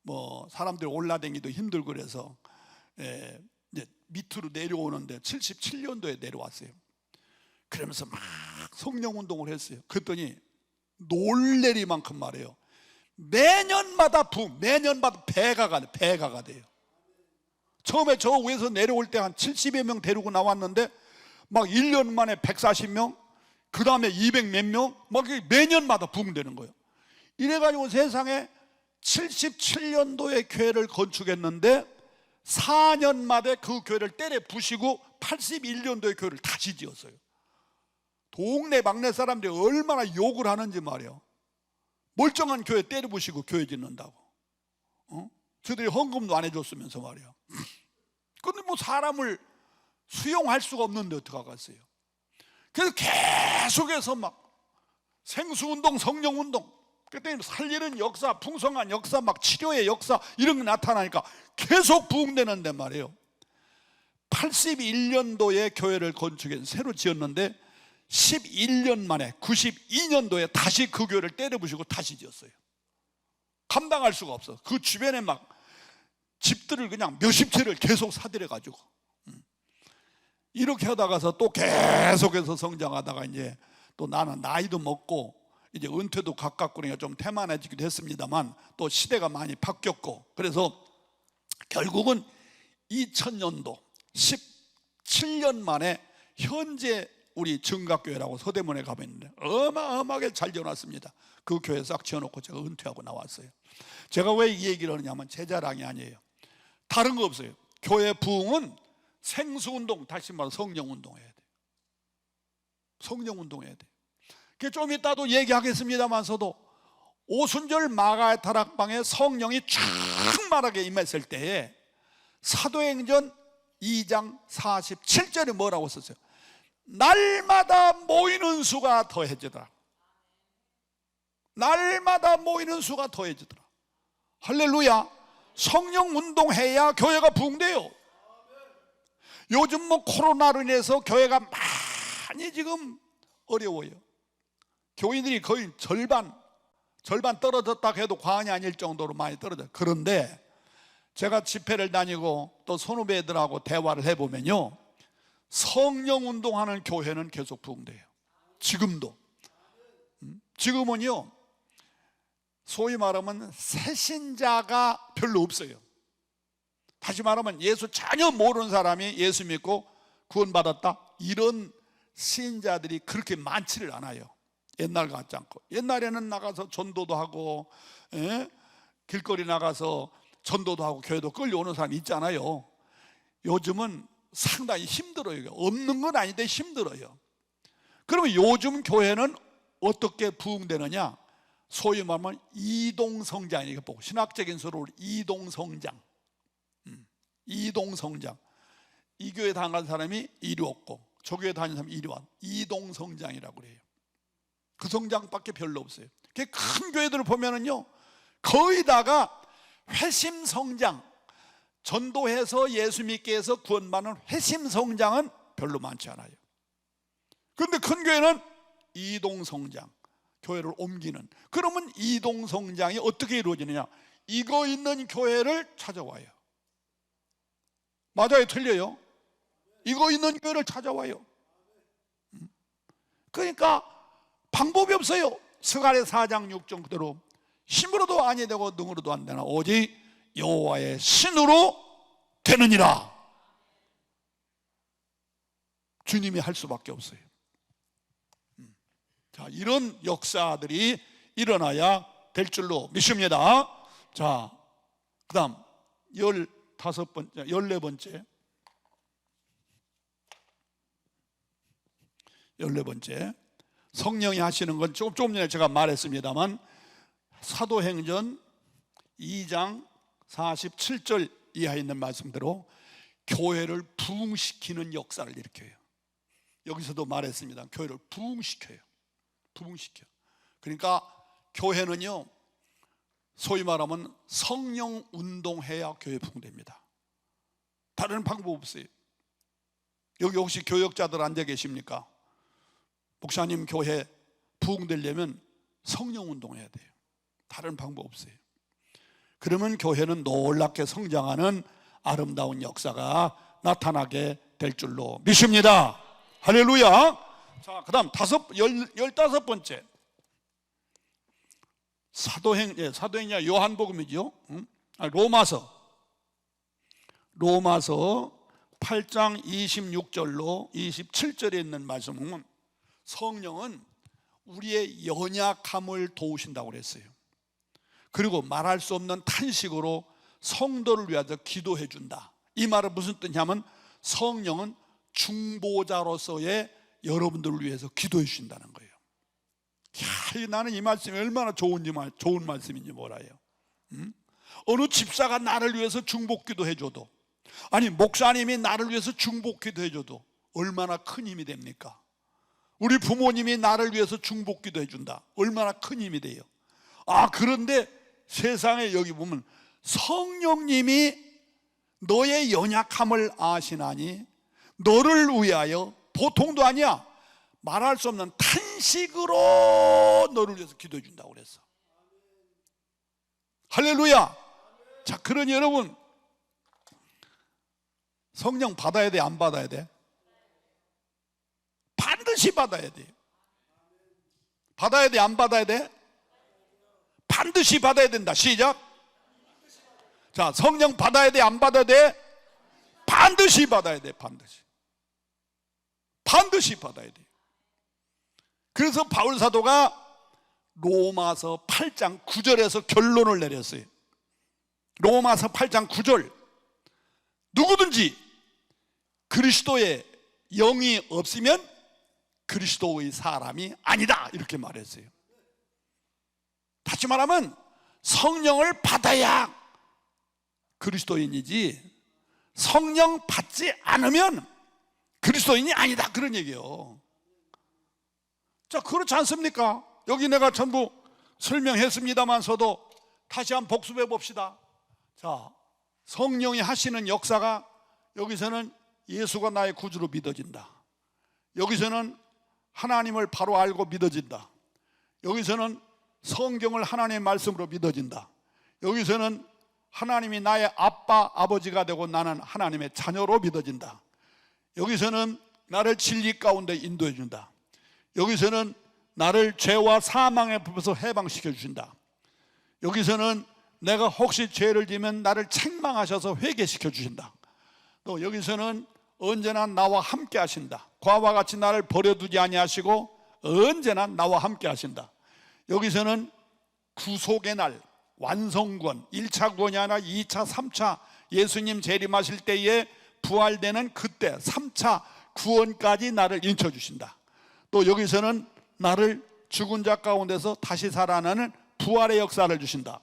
뭐 사람들이 올라다니기도 힘들고 그래서 이제 밑으로 내려오는데 77년도에 내려왔어요. 그러면서 막 성령운동을 했어요. 그랬더니 놀래리만큼 말해요. 매년마다 배가가 돼요. 처음에 저 위에서 내려올 때 한 70여 명 데리고 나왔는데 막 1년 만에 140명, 그 다음에 200 몇 명, 막 매년마다 부흥되는 거예요. 이래가지고 세상에 77년도에 교회를 건축했는데 4년 만에 그 교회를 때려 부시고 81년도에 교회를 다시 지었어요. 동네 막내 사람들이 얼마나 욕을 하는지 말이에요. 멀쩡한 교회 때려 부시고 교회 짓는다고. 저들이 헌금도 안 해줬으면서 말이야. 근데 뭐 사람을 수용할 수가 없는데 어떡하겠어요. 그래서 계속해서 막 생수운동, 성령운동, 그때 살리는 역사, 풍성한 역사, 막 치료의 역사 이런 게 나타나니까 계속 부흥되는데 말이에요. 81년도에 교회를 건축해서 새로 지었는데 11년 만에 92년도에 다시 그 교회를 때려부시고 다시 지었어요. 감당할 수가 없어. 그 주변에 막 집들을 그냥 몇십 채를 계속 사들여가지고 이렇게 하다가서 또 계속해서 성장하다가 이제 또 나는 나이도 먹고 이제 은퇴도 가깝고 그러니까 좀 태만해지기도 했습니다만 또 시대가 많이 바뀌었고, 그래서 결국은 2000년도 17년 만에 현재 우리 정각교회라고 서대문에 가봤는데 어마어마하게 잘 지어놨습니다. 그 교회 싹 지어놓고 제가 은퇴하고 나왔어요. 제가 왜 이 얘기를 하느냐면 제 자랑이 아니에요. 다른 거 없어요. 교회 부흥은 생수운동, 다시 말해 성령운동 해야 돼요. 성령운동 해야 돼요. 좀 이따도 얘기하겠습니다만서도 오순절 마가의 다락방에 성령이 충만하게 임했을 때에 사도행전 2장 47절에 뭐라고 썼어요? 날마다 모이는 수가 더해지더라. 날마다 모이는 수가 더해지더라. 할렐루야. 성령 운동해야 교회가 부흥돼요. 요즘 뭐 코로나로 인해서 교회가 많이 지금 어려워요. 교인들이 거의 절반 떨어졌다 해도 과언이 아닐 정도로 많이 떨어져요. 그런데 제가 집회를 다니고 또 선후배들하고 대화를 해보면요, 성령 운동하는 교회는 계속 부흥돼요. 지금도. 지금은요, 소위 말하면 새신자가 별로 없어요. 다시 말하면 예수 전혀 모르는 사람이 예수 믿고 구원받았다, 이런 신자들이 그렇게 많지를 않아요. 옛날 같지 않고. 옛날에는 나가서 전도도 하고, 길거리 나가서 전도도 하고 교회도 끌려오는 사람이 있잖아요. 요즘은 상당히 힘들어요. 없는 건 아닌데 힘들어요. 그러면 요즘 교회는 어떻게 부흥되느냐? 소위 말하면 이동성장, 이거 보고 신학적인 소리로 이동성장. 이동성장. 이 교회 다니는 사람이 이리 왔고 저 교회 다니는 사람이 이리 왔고, 이동성장이라고 그래요. 그 성장밖에 별로 없어요. 큰 교회들을 보면은요, 거의 다가 회심성장, 전도해서 예수 믿게 해서 구원받는 회심성장은 별로 많지 않아요. 그런데 큰 교회는 이동성장, 교회를 옮기는. 그러면 이동성장이 어떻게 이루어지느냐? 이거 있는 교회를 찾아와요. 맞아요? 틀려요? 이거 있는 교회를 찾아와요. 그러니까 방법이 없어요. 스가랴 4장 6절 그대로 힘으로도 아니 되고 능으로도 안 되나 오직 여호와의 신으로 되느니라. 주님이 할 수밖에 없어요. 자, 이런 역사들이 일어나야 될 줄로 믿습니다. 자, 그 다음 14번째 성령이 하시는 건 조금 전에 제가 말했습니다만, 사도행전 2장 47절 이하에 있는 말씀대로 교회를 부흥시키는 역사를 일으켜요. 여기서도 말했습니다. 교회를 부흥시켜요. 그러니까 교회는요, 소위 말하면 성령 운동해야 교회 부흥됩니다. 다른 방법 없어요. 여기 혹시 교역자들 앉아 계십니까? 목사님, 교회 부흥되려면 성령 운동해야 돼요. 다른 방법 없어요. 그러면 교회는 놀랍게 성장하는 아름다운 역사가 나타나게 될 줄로 믿습니다. 할렐루야. 자, 그 다음 15번째 사도행전 요한복음이죠. 로마서 8장 26절로 27절에 있는 말씀은 성령은 우리의 연약함을 도우신다고 그랬어요. 그리고 말할 수 없는 탄식으로 성도를 위하여 기도해 준다. 이 말은 무슨 뜻이냐면 성령은 중보자로서의 여러분들을 위해서 기도해 주신다는 거예요. 야, 나는 이 말씀이 얼마나 좋은 말씀인지 몰라요. 어느 집사가 나를 위해서 중보기도 해줘도, 아니 목사님이 나를 위해서 중보기도 해줘도 얼마나 큰 힘이 됩니까? 우리 부모님이 나를 위해서 중보기도 해준다. 얼마나 큰 힘이 돼요. 그런데 세상에 여기 보면 성령님이 너의 연약함을 아시나니 너를 위하여, 보통도 아니야, 말할 수 없는 탄식으로 너를 위해서 기도해 준다고 그랬어. 할렐루야. 자, 그러니 여러분, 성령 받아야 돼, 안 받아야 돼? 반드시 받아야 돼. 받아야 돼, 안 받아야 돼? 반드시 받아야 된다. 시작. 자, 성령 받아야 돼, 안 받아야 돼? 반드시 받아야 돼. 반드시 받아야 돼. 그래서 바울 사도가 로마서 8장 9절에서 결론을 내렸어요. 로마서 8장 9절, 누구든지 그리스도의 영이 없으면 그리스도의 사람이 아니다, 이렇게 말했어요. 다시 말하면 성령을 받아야 그리스도인이지, 성령 받지 않으면 그리스도인이 아니다, 그런 얘기예요. 자, 그렇지 않습니까? 여기 내가 전부 설명했습니다만서도 다시 한번 복습해 봅시다. 자, 성령이 하시는 역사가, 여기서는 예수가 나의 구주로 믿어진다. 여기서는 하나님을 바로 알고 믿어진다. 여기서는 성경을 하나님의 말씀으로 믿어진다. 여기서는 하나님이 나의 아빠, 아버지가 되고 나는 하나님의 자녀로 믿어진다. 여기서는 나를 진리 가운데 인도해 준다. 여기서는 나를 죄와 사망의 법에서 해방시켜 주신다. 여기서는 내가 혹시 죄를 지면 나를 책망하셔서 회개시켜 주신다. 또 여기서는 언제나 나와 함께 하신다. 과와 같이 나를 버려두지 아니하시고 언제나 나와 함께 하신다. 여기서는 구속의 날, 완성권, 1차 구원이 아니라 2차, 3차 예수님 재림하실 때에 부활되는 그때 3차 구원까지 나를 인쳐주신다. 또 여기서는 나를 죽은 자 가운데서 다시 살아나는 부활의 역사를 주신다.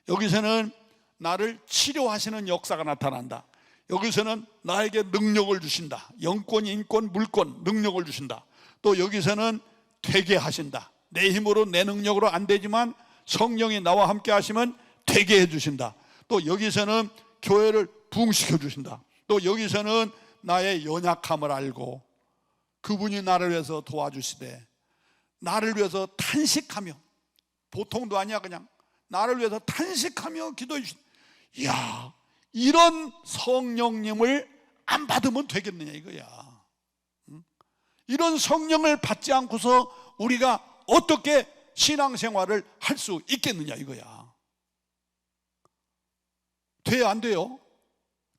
여기서는 나를 치료하시는 역사가 나타난다. 여기서는 나에게 능력을 주신다. 영권, 인권, 물권, 능력을 주신다. 또 여기서는 되게 하신다. 내 힘으로, 내 능력으로 안 되지만 성령이 나와 함께 하시면 되게 해주신다. 또 여기서는 교회를 부흥시켜 주신다. 또 여기서는 나의 연약함을 알고 그분이 나를 위해서 도와주시되, 나를 위해서 탄식하며, 보통도 아니야, 그냥 나를 위해서 탄식하며 기도해 주신다. 이야, 이런 성령님을 안 받으면 되겠느냐 이거야. 이런 성령을 받지 않고서 우리가 어떻게 신앙생활을 할 수 있겠느냐 이거야. 돼요, 안 돼요?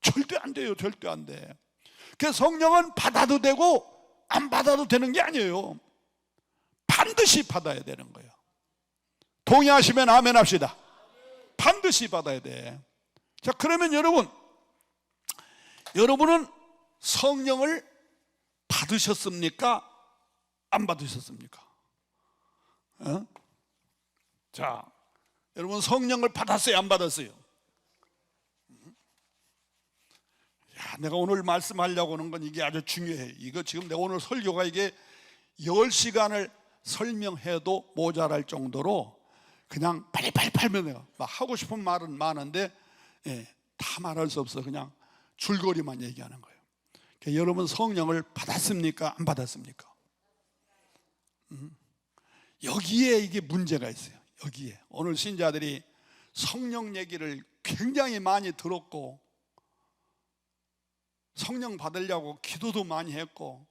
절대 안 돼요. 절대 안 돼. 그 성령은 받아도 되고 안 받아도 되는 게 아니에요. 반드시 받아야 되는 거예요. 동의하시면 아멘 합시다. 반드시 받아야 돼. 자, 그러면 여러분은 성령을 받으셨습니까? 안 받으셨습니까? 자, 여러분 성령을 받았어요, 안 받았어요? 야, 내가 오늘 말씀하려고 하는 건 이게 아주 중요해. 이거 지금 내가 오늘 설교가 이게 10시간을 설명해도 모자랄 정도로 그냥 빨리빨리 내가 막 하고 싶은 말은 많은데 다 말할 수 없어. 그냥 줄거리만 얘기하는 거예요. 그러니까 여러분 성령을 받았습니까? 안 받았습니까? 여기에 이게 문제가 있어요. 여기에 오늘 신자들이 성령 얘기를 굉장히 많이 들었고 성령 받으려고 기도도 많이 했고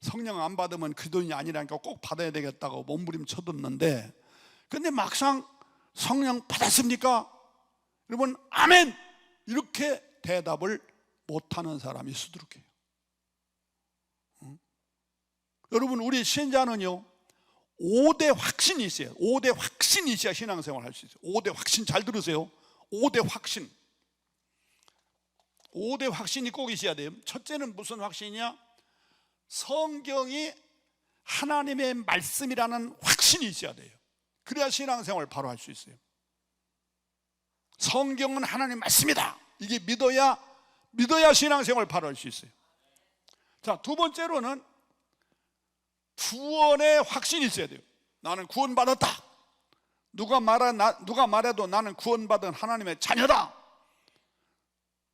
성령 안 받으면 그 돈이 아니라니까 꼭 받아야 되겠다고 몸부림쳐 듣는데, 근데 막상 성령 받았습니까? 여러분 아멘 이렇게 대답을 못하는 사람이 수두룩해요. 여러분 우리 신자는요 5대 확신이 있어요. 5대 확신이 있어야 신앙생활 할 수 있어요. 5대 확신 잘 들으세요. 5대 확신. 5대 확신이 꼭 있어야 돼요. 첫째는 무슨 확신이냐? 성경이 하나님의 말씀이라는 확신이 있어야 돼요. 그래야 신앙생활을 바로 할 수 있어요. 성경은 하나님의 말씀이다. 이게 믿어야 신앙생활을 바로 할 수 있어요. 자, 두 번째로는 구원의 확신이 있어야 돼요. 나는 구원받았다. 누가 말해도 나는 구원받은 하나님의 자녀다.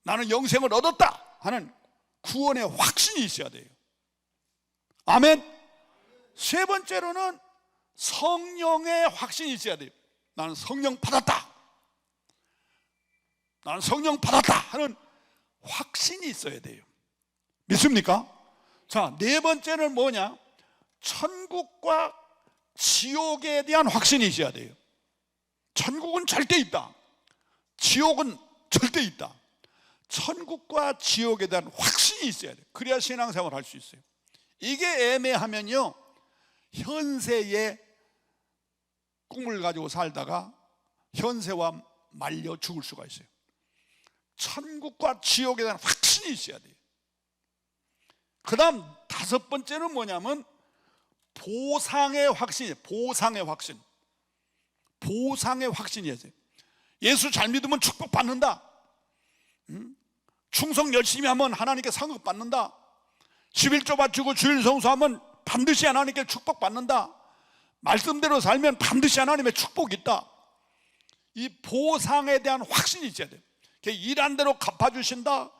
나는 영생을 얻었다 하는 구원의 확신이 있어야 돼요. 아멘. 세 번째로는 성령의 확신이 있어야 돼요. 나는 성령 받았다. 나는 성령 받았다 하는 확신이 있어야 돼요. 믿습니까? 자, 네 번째는 뭐냐? 천국과 지옥에 대한 확신이 있어야 돼요. 천국은 절대 있다. 지옥은 절대 있다. 천국과 지옥에 대한 확신이 있어야 돼요. 그래야 신앙생활을 할 수 있어요. 이게 애매하면요 현세의 꿈을 가지고 살다가 현세와 말려 죽을 수가 있어요. 천국과 지옥에 대한 확신이 있어야 돼요. 그 다음 다섯 번째는 뭐냐면 보상의 확신이에요. 보상의 확신. 보상의 확신이에요. 예수 잘 믿으면 축복받는다. 충성 열심히 하면 하나님께 상급 받는다. 11조 바치고 주일 성수하면 반드시 하나님께 축복받는다. 말씀대로 살면 반드시 하나님의 축복이 있다. 이 보상에 대한 확신이 있어야 돼요. 일한 대로 갚아주신다,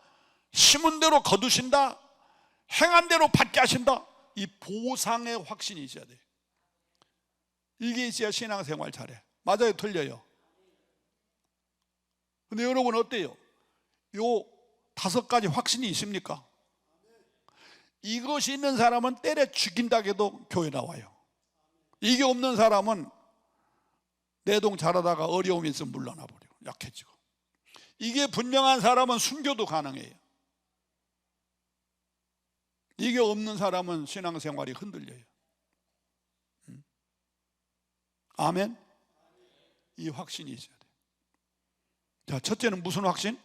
심은 대로 거두신다, 행한 대로 받게 하신다. 이 보상의 확신이 있어야 돼요. 이게 있어야 신앙생활 잘해. 맞아요, 틀려요? 근데 여러분 어때요? 요 5가지 확신이 있습니까? 이것이 있는 사람은 때려 죽인다 해도 교회 나와요. 이게 없는 사람은 내동 잘하다가 어려움이 있으면 물러나 버려요. 약해지고. 이게 분명한 사람은 순교도 가능해요. 이게 없는 사람은 신앙생활이 흔들려요. 아멘? 이 확신이 있어야 돼요. 자, 첫째는 무슨 확신?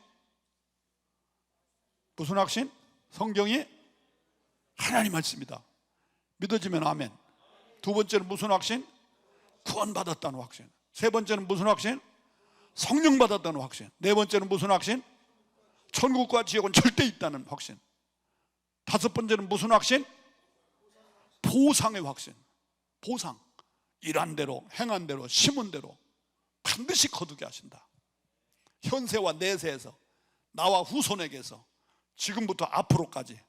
무슨 확신? 성경이 하나님 말씀이다. 믿어지면 아멘. 두 번째는 무슨 확신? 구원받았다는 확신. 세 번째는 무슨 확신? 성령 받았다는 확신. 네 번째는 무슨 확신? 천국과 지옥은 절대 있다는 확신. 다섯 번째는 무슨 확신? 보상의 확신. 보상. 일한 대로, 행한 대로, 심은 대로 반드시 거두게 하신다. 현세와 내세에서, 나와 후손에게서, 지금부터 앞으로까지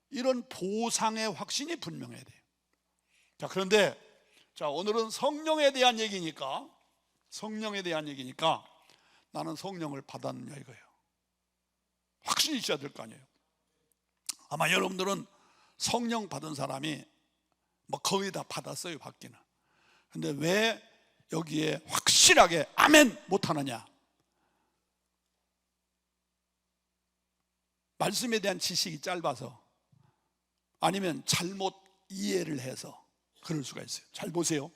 이런 보상의 확신이 분명해야 돼요. 자, 그런데 오늘은 성령에 대한 얘기니까, 나는 성령을 받았느냐 이거예요. 확신이 있어야 될 거 아니에요. 아마 여러분들은 성령 받은 사람이 거의 다 받았어요, 받기는. 근데 왜 여기에 확실하게 아멘 못하느냐? 말씀에 대한 지식이 짧아서, 아니면 잘못 이해를 해서 그럴 수가 있어요. 잘 보세요.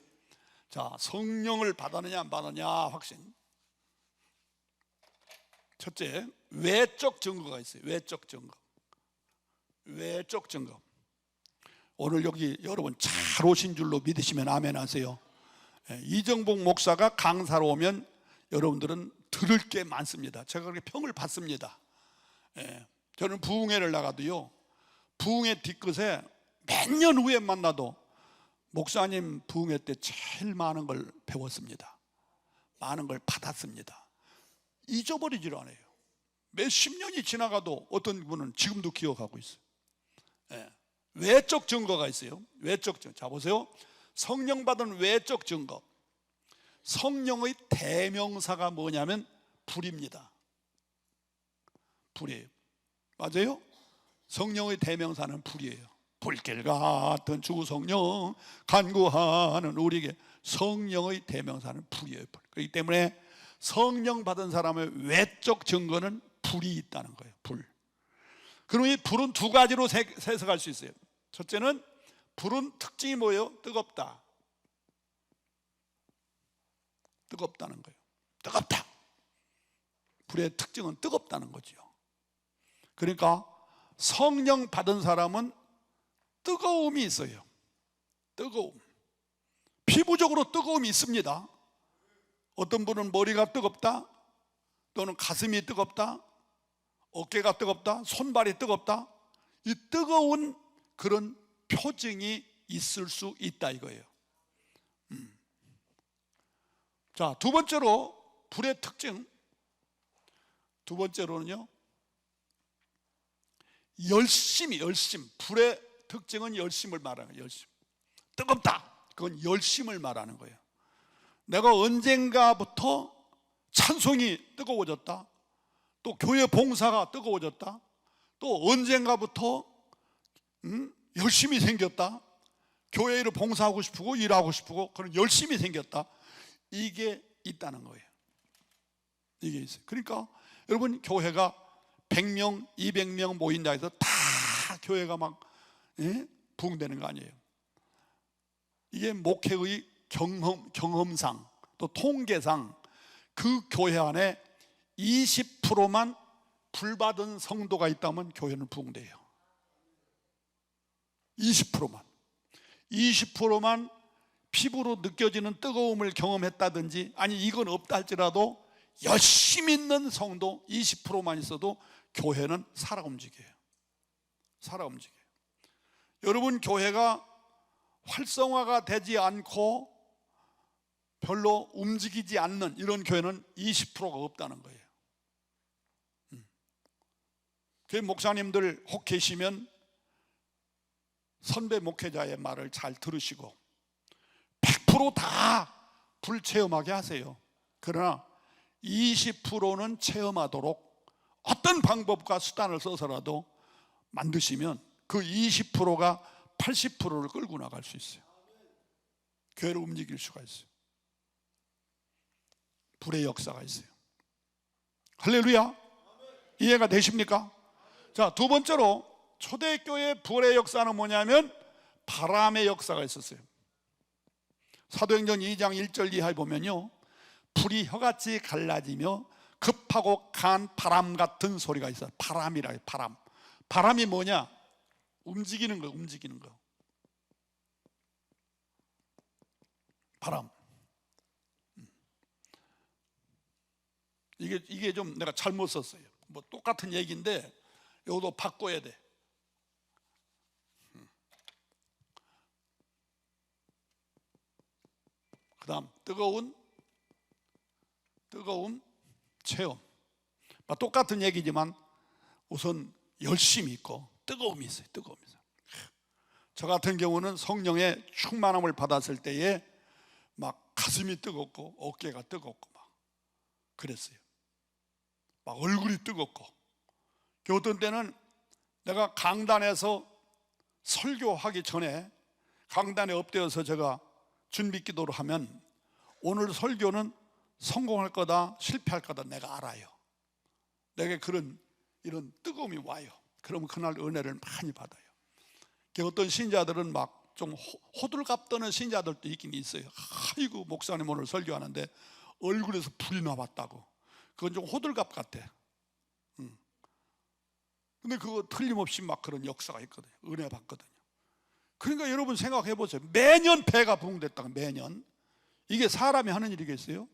자, 성령을 받았느냐 안 받았느냐 확신. 첫째, 외적 증거가 있어요. 외적 증거. 오늘 여기 여러분 잘 오신 줄로 믿으시면 아멘 하세요. 이정복 목사가 강사로 오면 여러분들은 들을 게 많습니다. 제가 그렇게 평을 받습니다. 저는 부흥회를 나가도요, 부흥회 뒤끝에 몇 년 후에 만나도 목사님 부흥회 때 제일 많은 걸 배웠습니다. 많은 걸 받았습니다. 잊어버리질 않아요. 몇십 년이 지나가도 어떤 분은 지금도 기억하고 있어요. 외적 증거가 있어요. 외적 증거. 자, 보세요. 성령 받은 외적 증거. 성령의 대명사가 뭐냐면 불입니다. 불이에요. 맞아요? 성령의 대명사는 불이에요. 불길 같은 주 성령 간구하는 우리에게, 성령의 대명사는 불이에요. 불. 그렇기 때문에 성령 받은 사람의 외적 증거는 불이 있다는 거예요. 불. 그럼 이 불은 두 가지로 해석할 수 있어요. 첫째는 불은 특징이 뭐예요? 뜨겁다. 뜨겁다는 거예요. 뜨겁다. 불의 특징은 뜨겁다는 거죠. 그러니까 성령 받은 사람은 뜨거움이 있어요. 뜨거움. 피부적으로 뜨거움이 있습니다. 어떤 분은 머리가 뜨겁다, 또는 가슴이 뜨겁다, 어깨가 뜨겁다, 손발이 뜨겁다. 이 뜨거운 그런 표징이 있을 수 있다 이거예요. 자, 두 번째로 불의 특징. 두 번째로는요, 열심. 불의 특징은 열심을 말하는 거예요. 열심. 뜨겁다. 그건 열심을 말하는 거예요. 내가 언젠가부터 찬송이 뜨거워졌다, 또 교회 봉사가 뜨거워졌다, 또 언젠가부터 열심이 생겼다, 교회 일을 봉사하고 싶고 일하고 싶고 그런 열심이 생겼다. 이게 있다는 거예요. 이게 있어요. 그러니까 여러분, 교회가 100명, 200명 모인다 해서 다 교회가 막 부흥되는 거 아니에요. 이게 목회의 경험상, 또 통계상 그 교회 안에 20%만 불받은 성도가 있다면 교회는 부흥돼요. 20%만 피부로 느껴지는 뜨거움을 경험했다든지, 아니 이건 없다 할지라도 열심히 있는 성도 20%만 있어도 교회는 살아 움직여요. 살아 움직여요. 여러분 교회가 활성화가 되지 않고 별로 움직이지 않는 이런 교회는 20%가 없다는 거예요. 교회 목사님들 혹 계시면 선배 목회자의 말을 잘 들으시고 100% 다 불체험하게 하세요. 그러나 20%는 체험하도록 어떤 방법과 수단을 써서라도 만드시면 그 20%가 80%를 끌고 나갈 수 있어요. 교회를 움직일 수가 있어요. 불의 역사가 있어요. 할렐루야. 이해가 되십니까? 자, 두 번째로 초대교회 불의 역사는 뭐냐면 바람의 역사가 있었어요. 사도행전 2장 1절 이하에 보면요, 불이 혀같이 갈라지며 급하고 강한 바람 같은 소리가 있어요. 바람이라 해요. 바람. 바람이 뭐냐? 움직이는 거, 움직이는 거. 바람. 이게 좀 내가 잘못 썼어요. 뭐 똑같은 얘기인데 이것도 바꿔야 돼. 그 다음 뜨거운 체험. 똑같은 얘기지만 우선 열심이 있고 뜨거움이 있어요. 뜨거움이 있어요. 저 같은 경우는 성령의 충만함을 받았을 때에 막 가슴이 뜨겁고 어깨가 뜨겁고 막 그랬어요. 막 얼굴이 뜨겁고. 어떤 때는 내가 강단에서 설교하기 전에 강단에 엎드려서 제가 준비 기도를 하면 오늘 설교는 성공할 거다 실패할 거다 내가 알아요. 내게 이런 뜨거움이 와요. 그러면 그날 은혜를 많이 받아요. 어떤 신자들은 막 좀 호들갑 떠는 신자들도 있긴 있어요. 아이고 목사님 오늘 설교하는데 얼굴에서 불이 나왔다고. 그건 좀 호들갑 같아. 근데 그거 틀림없이 막 그런 역사가 있거든요. 은혜 받거든요. 그러니까 여러분 생각해 보세요. 매년 배가 부흥됐다가 매년. 이게 사람이 하는 일이겠어요?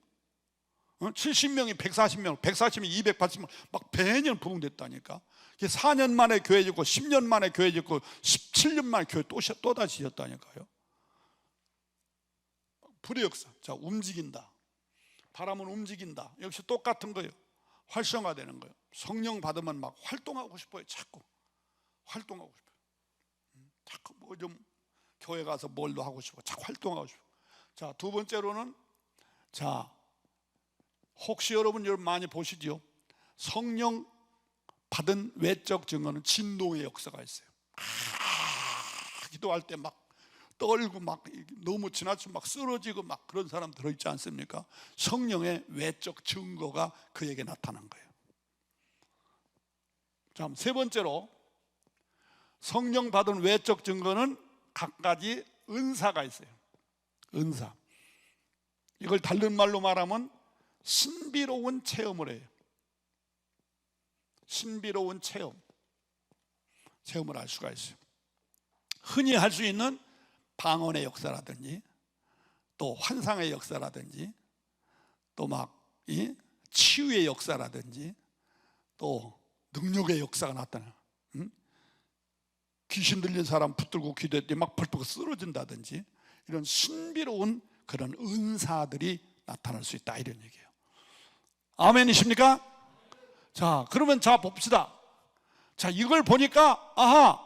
70명이 140명, 140명이 280명 막 매년 부흥됐다니까. 4년 만에 교회 짓고 10년 만에 교회 짓고 17년 만에 교회 또 다시 지었다니까요. 불의 역사. 자, 움직인다. 바람은 움직인다. 역시 똑같은 거예요. 활성화되는 거예요. 성령 받으면 막 활동하고 싶어요. 자꾸 활동하고 싶어요. 자꾸 뭐 좀 교회 가서 뭘도 하고 싶어. 자꾸 활동하고 싶어. 자, 두 번째로는 자, 혹시 여러분 많이 보시죠? 성령 받은 외적 증거는 진동의 역사가 있어요. 기도할 때 막 떨고 막 너무 지나치면 막 쓰러지고 막 그런 사람 들어있지 않습니까? 성령의 외적 증거가 그에게 나타난 거예요. 자, 세 번째로 성령 받은 외적 증거는 각가지 은사가 있어요. 은사. 이걸 다른 말로 말하면 신비로운 체험을 해요. 신비로운 체험을 할 수가 있어요. 흔히 할 수 있는 방언의 역사라든지 또 환상의 역사라든지 또 막 치유의 역사라든지 또 능력의 역사가 나타나. 귀신 들린 사람 붙들고 기도했더니 막 벌떡 쓰러진다든지 이런 신비로운 그런 은사들이 나타날 수 있다 이런 얘기예요. 아멘이십니까? 자, 그러면 자 봅시다. 자, 이걸 보니까 아하,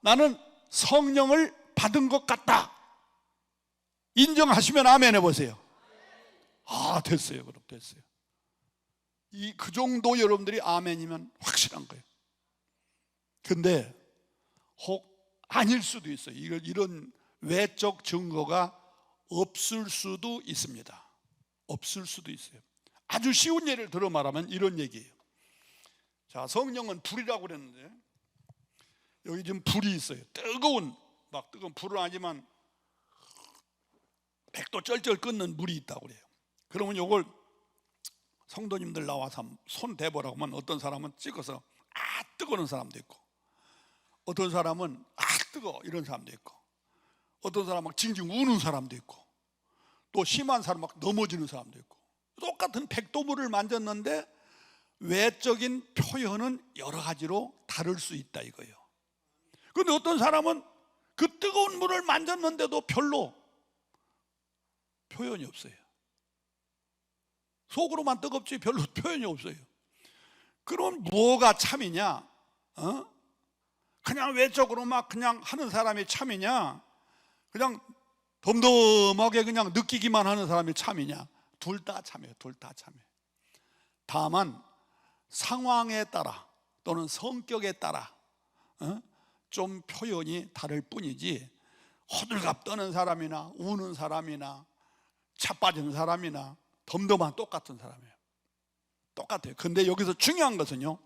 나는 성령을 받은 것 같다. 인정하시면 아멘 해보세요. 아, 됐어요. 그럼 됐어요. 그 정도 여러분들이 아멘이면 확실한 거예요. 근데 혹 아닐 수도 있어요. 이런 외적 증거가 없을 수도 있습니다. 없을 수도 있어요. 아주 쉬운 예를 들어 말하면 이런 얘기예요. 자, 성령은 불이라고 그랬는데 여기 지금 불이 있어요. 뜨거운 불은 아니지만 100도 쩔쩔 끓는 물이 있다고 그래요. 그러면 이걸 성도님들 나와서 손 대보라고 하면 어떤 사람은 찍어서 뜨거운 사람도 있고 어떤 사람은 뜨거 이런 사람도 있고 어떤 사람은 막 징징 우는 사람도 있고 또 심한 사람 막 넘어지는 사람도 있고 똑같은 100도 물을 만졌는데 외적인 표현은 여러 가지로 다를 수 있다 이거예요. 그런데 어떤 사람은 그 뜨거운 물을 만졌는데도 별로 표현이 없어요. 속으로만 뜨겁지 별로 표현이 없어요. 그럼 뭐가 참이냐? 그냥 외적으로 막 그냥 하는 사람이 참이냐? 그냥 덤덤하게 그냥 느끼기만 하는 사람이 참이냐? 둘 다 참이에요. 둘 다 참이에요. 다만 상황에 따라 또는 성격에 따라 좀 표현이 다를 뿐이지, 호들갑 떠는 사람이나 우는 사람이나 자빠지는 사람이나 덤덤한 똑같은 사람이에요. 똑같아요. 근데 여기서 중요한 것은요,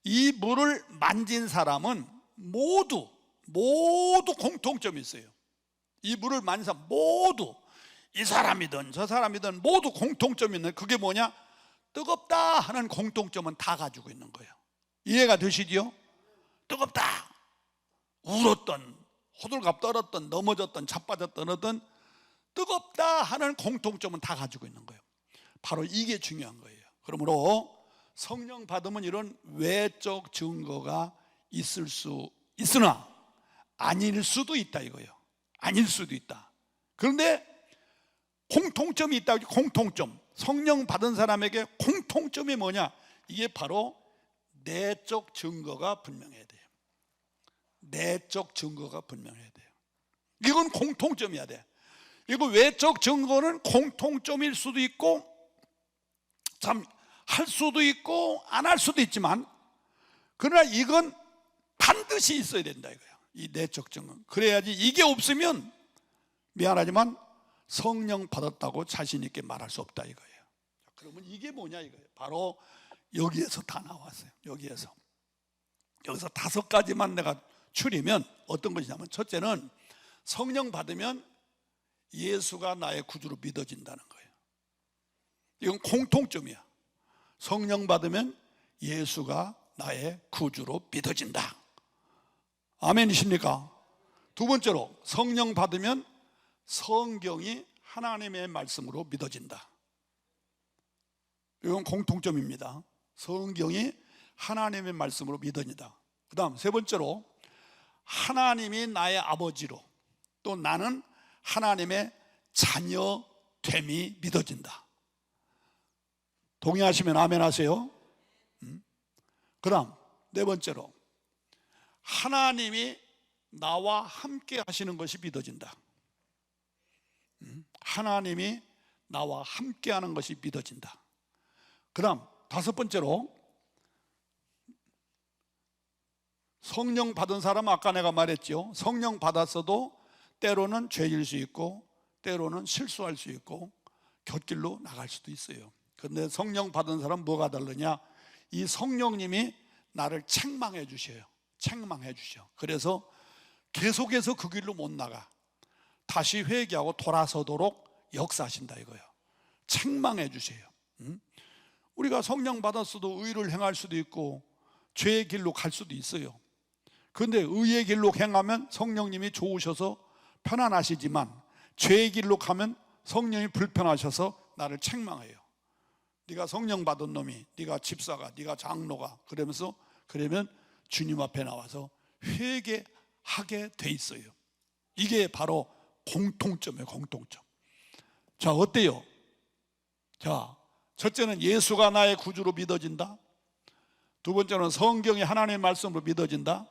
이 물을 만진 사람은 모두 공통점이 있어요. 이 물을 만진 사람 모두, 이 사람이든 저 사람이든 모두 공통점이 있는, 그게 뭐냐? 뜨겁다 하는 공통점은 다 가지고 있는 거예요. 이해가 되시지요? 뜨겁다, 울었던, 호들갑 떨었던, 넘어졌던, 자빠졌던 어떤 뜨겁다 하는 공통점은 다 가지고 있는 거예요. 바로 이게 중요한 거예요. 그러므로 성령 받으면 이런 외적 증거가 있을 수 있으나 아닐 수도 있다 이거예요. 아닐 수도 있다. 그런데 공통점이 있다. 공통점, 성령 받은 사람에게 공통점이 뭐냐? 이게 바로 내적 증거가 분명해야 돼요. 내적 증거가 분명해야 돼요. 이건 공통점이어야 돼. 이거 외적 증거는 공통점일 수도 있고 참 할 수도 있고 안 할 수도 있지만, 그러나 이건 반드시 있어야 된다 이거예요. 이 내적 증거. 그래야지, 이게 없으면 미안하지만 성령 받았다고 자신 있게 말할 수 없다 이거예요. 그러면 이게 뭐냐 이거예요. 바로 여기에서 다 나왔어요. 여기서 5가지만 내가 추리면 어떤 것이냐면, 첫째는 성령 받으면 예수가 나의 구주로 믿어진다는 거예요. 이건 공통점이야. 성령 받으면 예수가 나의 구주로 믿어진다. 아멘이십니까? 두 번째로, 성령 받으면 성경이 하나님의 말씀으로 믿어진다. 이건 공통점입니다. 성경이 하나님의 말씀으로 믿어진다. 그 다음 세 번째로, 하나님이 나의 아버지로, 또 나는 하나님의 자녀됨이 믿어진다. 동의하시면 아멘 하세요. 그 다음 네 번째로, 하나님이 나와 함께 하시는 것이 믿어진다. 하나님이 나와 함께 하는 것이 믿어진다. 그 다음 다섯 번째로, 성령 받은 사람, 아까 내가 말했죠. 성령 받았어도 때로는 죄질 수 있고 때로는 실수할 수 있고 곁길로 나갈 수도 있어요. 그런데 성령 받은 사람 뭐가 다르냐? 이 성령님이 나를 책망해 주셔요. 책망해 주셔. 그래서 계속해서 그 길로 못 나가. 다시 회개하고 돌아서도록 역사하신다 이거예요. 책망해 주세요. 우리가 성령 받았어도 의를 행할 수도 있고 죄의 길로 갈 수도 있어요. 그런데 의의 길로 행하면 성령님이 좋으셔서 편안하시지만, 죄의 길로 가면 성령이 불편하셔서 나를 책망해요. 네가 성령 받은 놈이, 네가 집사가, 네가 장로가, 그러면 주님 앞에 나와서 회개하게 돼 있어요. 이게 바로 공통점이에요. 공통점. 자, 어때요? 자, 첫째는 예수가 나의 구주로 믿어진다. 두 번째는 성경이 하나님의 말씀으로 믿어진다.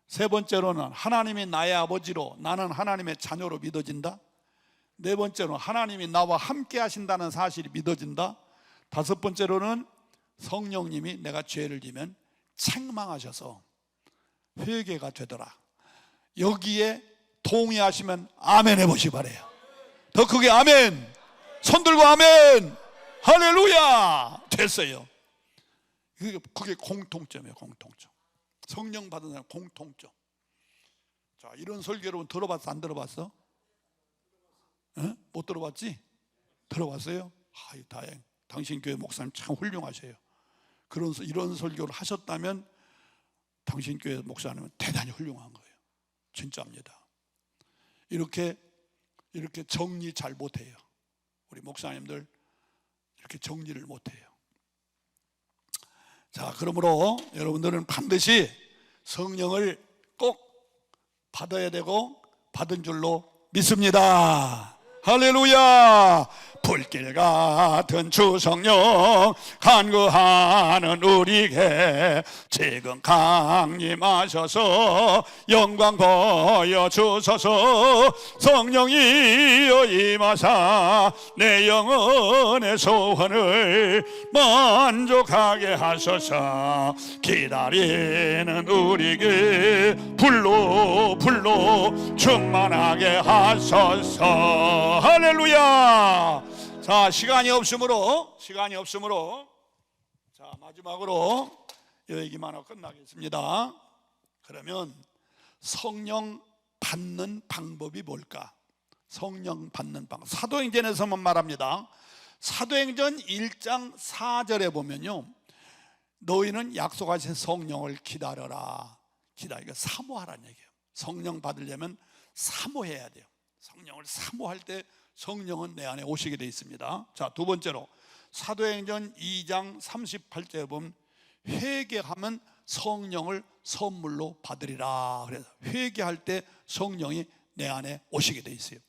세 번째로는 하나님이 나의 아버지로, 나는 하나님의 자녀로 믿어진다. 네 번째로는 하나님이 나와 함께 하신다는 사실이 믿어진다. 다섯 번째로는 성령님이 내가 죄를 지면 책망하셔서 회개가 되더라. 여기에 동의하시면 아멘 해보시 바래요. 더 크게 아멘. 손 들고 아멘. 할렐루야. 됐어요. 그게 공통점이에요. 공통점. 성령 받은 사람 공통점. 자, 이런 설교 여러분 들어봤어? 안 들어봤어? 에? 못 들어봤지? 들어봤어요? 아유, 다행. 당신 교회 목사님 참 훌륭하셔요. 이런 설교를 하셨다면 당신 교회 목사님은 대단히 훌륭한 거예요. 진짜입니다. 이렇게 정리 잘 못해요. 우리 목사님들 이렇게 정리를 못해요. 자, 그러므로 여러분들은 반드시 성령을 꼭 받아야 되고 받은 줄로 믿습니다. 할렐루야. 불길 같은 주 성령 간구하는 우리에게 지금 강림하셔서 영광 보여주소서. 성령이여 임하사 내 영혼의 소원을 만족하게 하소서. 기다리는 우리에게 불로 충만하게 하소서. 할렐루야. 자, 시간이 없으므로 자, 마지막으로 이 얘기만 하고 끝나겠습니다. 그러면 성령 받는 방법이 뭘까? 성령 받는 방법, 사도행전에서만 말합니다. 사도행전 1장 4절에 보면요, 너희는 약속하신 성령을 기다려라. 기다리고 사모하라는 얘기예요. 성령 받으려면 사모해야 돼요. 성령을 사모할 때 성령은 내 안에 오시게 되어 있습니다. 자, 두 번째로 사도행전 2장 38절에 보면 회개하면 성령을 선물로 받으리라. 그래서 회개할 때 성령이 내 안에 오시게 되어 있어요.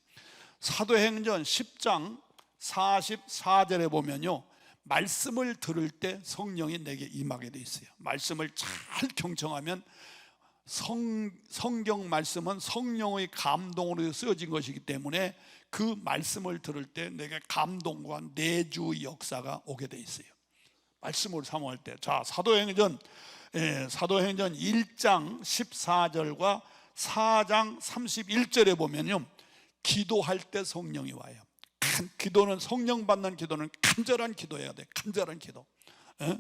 사도행전 10장 44절에 보면요, 말씀을 들을 때 성령이 내게 임하게 되어 있어요. 말씀을 잘 경청하면 성경 말씀은 성령의 감동으로 쓰여진 것이기 때문에 그 말씀을 들을 때 내게 감동과 내주의 역사가 오게 돼 있어요. 말씀을 사모할 때. 자, 사도행전 1장 14절과 4장 31절에 보면요, 기도할 때 성령이 와요. 기도는, 성령 받는 기도는 간절한 기도해야 돼. 간절한 기도.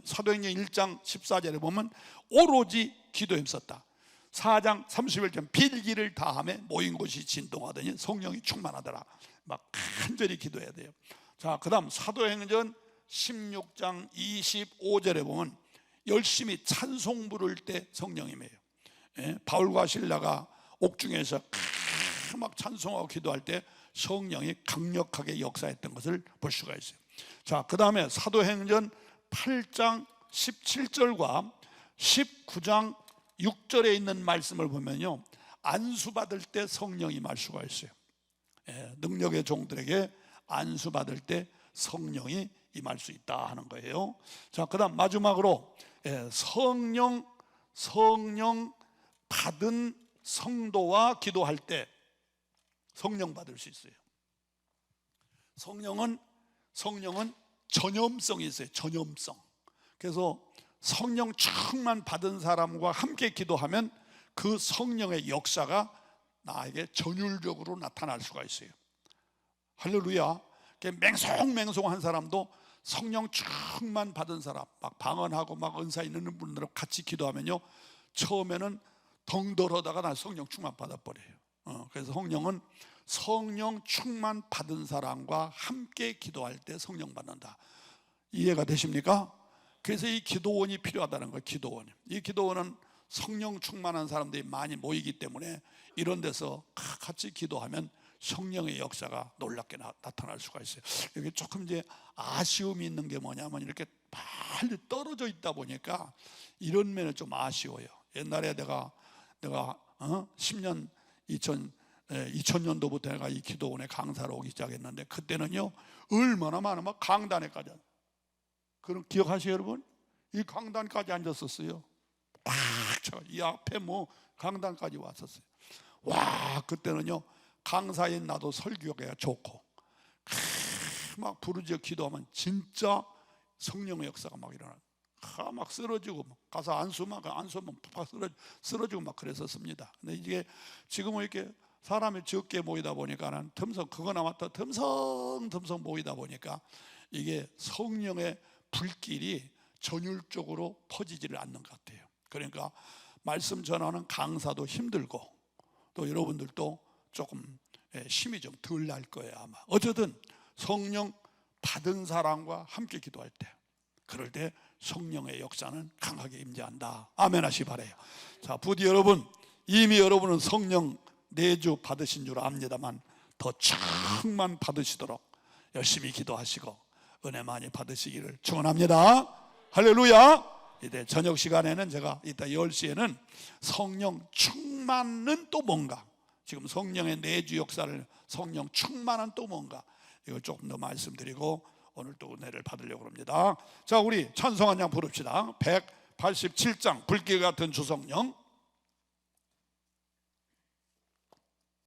사도행전 1장 14절에 보면 오로지 기도에 힘썼다. 4장 31절 빌기를 다하며 모인 곳이 진동하더니 성령이 충만하더라. 막 간절히 기도해야 돼요. 자, 그 다음 사도행전 16장 25절에 보면 열심히 찬송 부를 때 성령이 임해요. 바울과 실라가 옥중에서 막 찬송하고 기도할 때 성령이 강력하게 역사했던 것을 볼 수가 있어요. 자, 그 다음에 사도행전 8장 17절과 19장 6절에 있는 말씀을 보면요, 안수받을 때 성령이 임할 수가 있어요. 능력의 종들에게 안수받을 때 성령이 임할 수 있다 하는 거예요. 자, 그 다음 마지막으로 성령 받은 성도와 기도할 때 성령 받을 수 있어요. 성령은 전염성이 있어요. 전염성. 그래서 성령 충만 받은 사람과 함께 기도하면 그 성령의 역사가 나에게 전율적으로 나타날 수가 있어요. 할렐루야. 맹송맹송한 사람도 성령 충만 받은 사람, 막 방언하고 막 은사 있는 분들하고 같이 기도하면요, 처음에는 덩덜하다가 난 성령 충만 받아버려요. 그래서 성령 충만 받은 사람과 함께 기도할 때 성령 받는다. 이해가 되십니까? 그래서 이 기도원이 필요하다는 거예요. 기도원. 이 기도원은 성령 충만한 사람들이 많이 모이기 때문에 이런 데서 같이 기도하면 성령의 역사가 놀랍게 나타날 수가 있어요. 여기 조금 이제 아쉬움이 있는 게 뭐냐면 이렇게 빨리 떨어져 있다 보니까 이런 면은 좀 아쉬워요. 옛날에 내가 10년 2000년도부터 내가 이 기도원에 강사로 오기 시작했는데 그때는요 얼마나 많으면 강단에까지, 그럼 기억하세요 여러분? 이 강단까지 앉았었어요. 이 앞에 뭐 강단까지 왔었어요. 와, 그때는요 강사인 나도 설교가 좋고 막 부르짖어 기도하면 진짜 성령의 역사가 막 일어나. 막 쓰러지고 가서 안수만 팍 쓰러지고 막 그랬었습니다. 근데 이게 지금은 이렇게 사람이 적게 모이다 보니까는 그거나 맞다 덤성 모이다 보니까 이게 성령의 불길이 전율적으로 퍼지지를 않는 것 같아요. 그러니까 말씀 전하는 강사도 힘들고 또 여러분들도 조금 힘이 좀 덜 날 거예요 아마. 어쨌든 성령 받은 사람과 함께 기도할 때, 그럴 때 성령의 역사는 강하게 임재한다. 아멘 하시 바라요. 자, 부디 여러분, 이미 여러분은 성령 내주 받으신 줄 압니다만 더 충만 받으시도록 열심히 기도하시고 은혜 많이 받으시기를 축원합니다. 할렐루야. 이제 저녁 시간에는 제가 이따 10시에는 성령 충만은 또 뭔가, 지금 성령의 내주 역사를, 성령 충만은 또 뭔가, 이걸 조금 더 말씀드리고 오늘 또 은혜를 받으려고 합니다. 자, 우리 찬송 한 장 부릅시다. 187장 불길 같은 주성령.